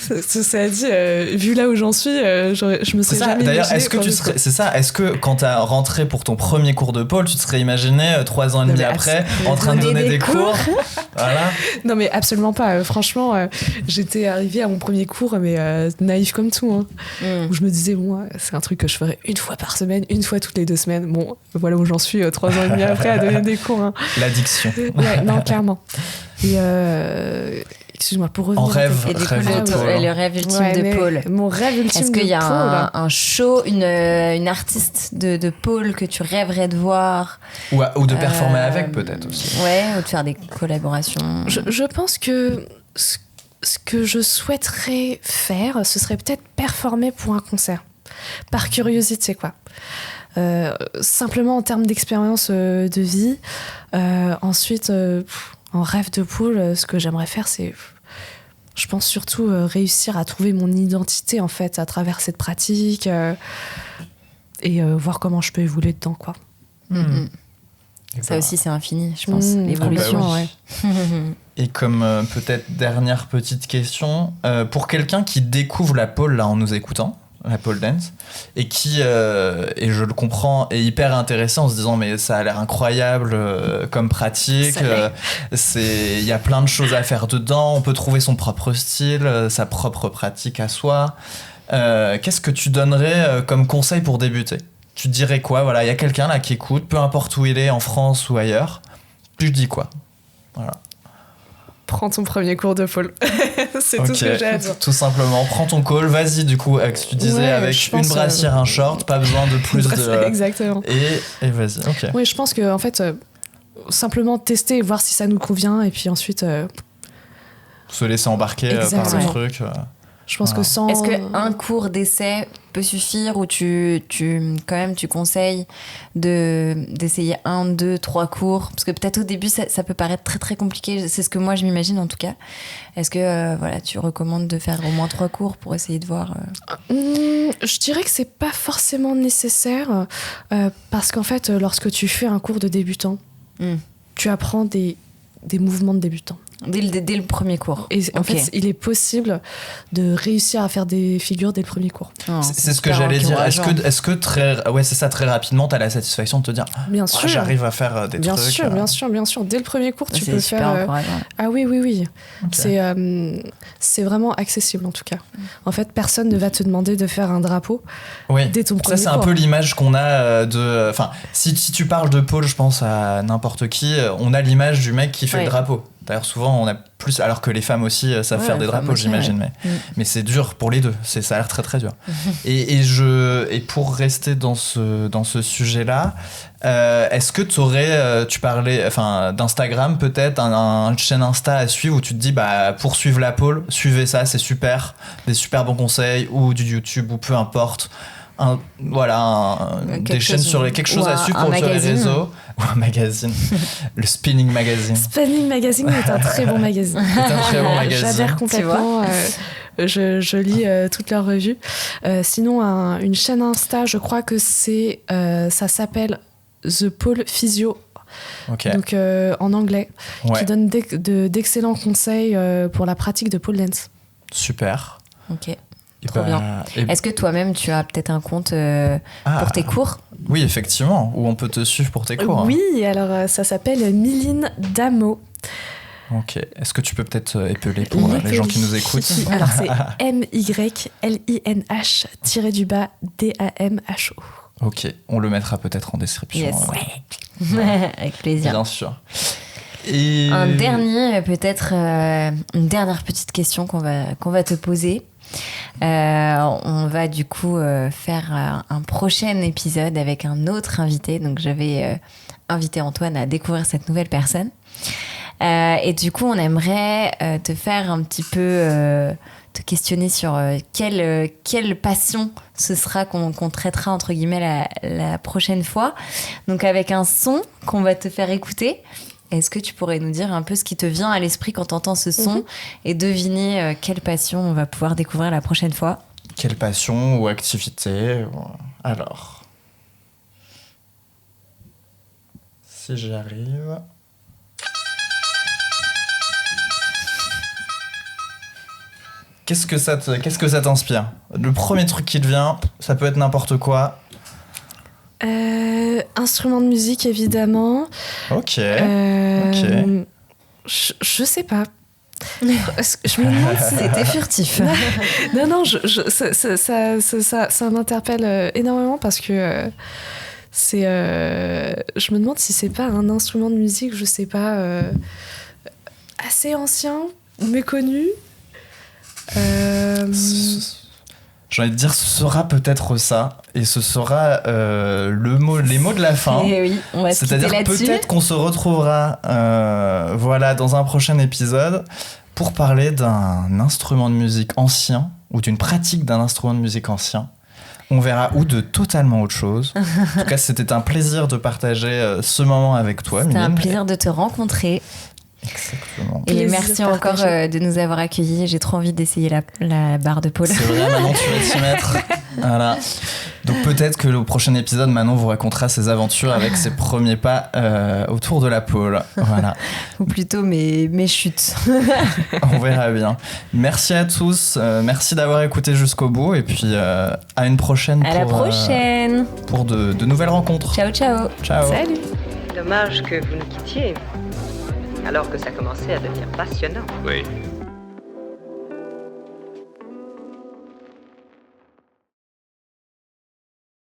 Cela dit, vu là où j'en suis, je me serais jamais d'ailleurs, est-ce que tu serais... C'est ça, est-ce que quand t'as rentré pour ton premier cours de pôle, tu te serais imaginé 3 ans et demi après en train de donner des cours? Voilà. Non mais absolument pas. Franchement, j'étais arrivée à mon premier cours, mais naïf comme tout. Hein, où je me disais, bon, c'est un truc que je ferais une fois par semaine, une fois toutes les 2 semaines. Bon, voilà où j'en suis 3 ans et demi après à donner des cours. Hein. L'addiction. Ouais, non, clairement. Et excuse-moi, pour revenir... En rêve, et du coup, le rêve ultime de pôle. Mon rêve ultime de pôle. Est-ce qu'il y a un show, une artiste de pôle que tu rêverais de voir? Ou de performer avec, peut-être aussi. Ouais, ou de faire des collaborations. Je pense que ce que je souhaiterais faire, ce serait peut-être performer pour un concert. Par curiosité, quoi. Simplement en termes d'expérience de vie. Ensuite, en rêve de poule, ce que j'aimerais faire, c'est, je pense surtout réussir à trouver mon identité en fait à travers cette pratique et voir comment je peux évoluer dedans, quoi. Ça aussi, c'est infini, je pense. L'évolution, bah oui. ouais. Et comme peut-être dernière petite question, pour quelqu'un qui découvre la pole là en nous écoutant, la pole dance, et qui, et je le comprends, est hyper intéressé en se disant mais ça a l'air incroyable comme pratique, il y a plein de choses à faire dedans, on peut trouver son propre style, sa propre pratique à soi. Qu'est-ce que tu donnerais comme conseil pour débuter? Tu dirais quoi? Voilà, il y a quelqu'un là qui écoute, peu importe où il est, en France ou ailleurs, tu dis quoi? Voilà. Prends ton premier cours de pôle. C'est tout ce que j'ai à dire. Tout simplement, prends ton call, vas-y du coup, tu disais avec une brassière, un short, pas besoin de plus de... Exactement. Et vas-y, ok. Oui, je pense que en fait, simplement tester et voir si ça nous convient et puis ensuite... se laisser embarquer par le truc. Je pense que sans... Est-ce qu'un cours d'essai peut suffire ou tu conseilles d'essayer 1, 2, 3 cours? Parce que peut-être au début, ça peut paraître très très compliqué. C'est ce que moi je m'imagine en tout cas. Est-ce que tu recommandes de faire au moins 3 cours pour essayer de voir Je dirais que c'est pas forcément nécessaire parce qu'en fait, lorsque tu fais un cours de débutant, tu apprends des mouvements de débutant. Dès le premier cours. Et en fait, il est possible de réussir à faire des figures dès le premier cours. C'est ce que j'allais dire. Est-ce que très rapidement, tu as la satisfaction de te dire bien sûr, j'arrive à faire des trucs. Bien sûr. Dès le premier cours, tu peux faire. Ah oui. Okay. C'est vraiment accessible en tout cas. En fait, personne ne va te demander de faire un drapeau dès ton premier cours. Ça, c'est un peu l'image qu'on a de. Enfin, si tu parles de pôle, je pense à n'importe qui, on a l'image du mec qui fait le drapeau. D'ailleurs, souvent, on a plus, alors que les femmes aussi savent faire des drapeaux, j'imagine, mais c'est dur pour les deux. Ça a l'air très très dur. Et pour rester dans ce sujet-là, est-ce que tu parlais, d'Instagram peut-être, une chaîne Insta à suivre où tu te dis, pour suivre la pole, suivez ça, c'est super, des super bons conseils, ou du YouTube, ou peu importe. Des chaînes quelque chose à suivre sur les réseaux ou un magazine. Le Spinning Magazine. Spinning Magazine est un très bon magazine. J'adhère complètement. Je lis toutes leurs revues. Sinon, une chaîne Insta, je crois que ça s'appelle The Pole Physio. Okay. Donc en anglais, qui donne d'excellents conseils pour la pratique de pole dance. Super. Ok. Trop bien. Est-ce que toi-même, tu as peut-être un compte pour tes cours? Oui, effectivement, où on peut te suivre pour tes cours. Oui, alors ça s'appelle Myline Damo. Ok. Est-ce que tu peux peut-être épeler pour les gens qui nous écoutent? Alors c'est MYLINH-DAMHO. Ok, on le mettra peut-être en description. Yes. Avec plaisir. Bien sûr. Et... Une dernière petite question qu'on va te poser. On va du coup faire un prochain épisode avec un autre invité. Donc je vais inviter Antoine à découvrir cette nouvelle personne. Et du coup, on aimerait te faire un petit peu... te questionner sur quelle passion ce sera qu'on traitera entre guillemets la prochaine fois. Donc avec un son qu'on va te faire écouter, est-ce que tu pourrais nous dire un peu ce qui te vient à l'esprit quand tu entends ce son et deviner quelle passion on va pouvoir découvrir la prochaine fois? Quelle passion ou activité? Alors, si j'y arrive... Qu'est-ce que ça t'inspire? Le premier truc qui te vient, ça peut être n'importe quoi. Instrument de musique, évidemment. Ok. Je sais pas. Je me demande si C'était furtif. Non, ça m'interpelle énormément parce que je me demande si c'est pas un instrument de musique, je sais pas, assez ancien, méconnu. J'ai envie de dire, ce sera peut-être ça, et ce sera les mots de la fin. Et oui, on va se quitter C'est-à-dire là-dessus. peut-être qu'on se retrouvera dans un prochain épisode pour parler d'un instrument de musique ancien ou d'une pratique d'un instrument de musique ancien. On verra ou de totalement autre chose. En tout cas, c'était un plaisir de partager ce moment avec toi, C'était un Mylène. plaisir de te rencontrer. Exactement. Et Plaisir merci encore partagé. de nous avoir accueillis. J'ai trop envie d'essayer la barre de pôle. C'est vrai, Manon, tu vas t'y mettre. Voilà. Donc peut-être que le prochain épisode, Manon vous racontera ses aventures avec ses premiers pas autour de la pôle. Voilà. Ou plutôt mes chutes. On verra bien. Merci à tous. Merci d'avoir écouté jusqu'au bout. Et puis à une prochaine. À la prochaine. Pour de nouvelles rencontres. Ciao, ciao. Ciao. Salut. Dommage que vous nous quittiez, alors que ça commençait à devenir passionnant. Oui,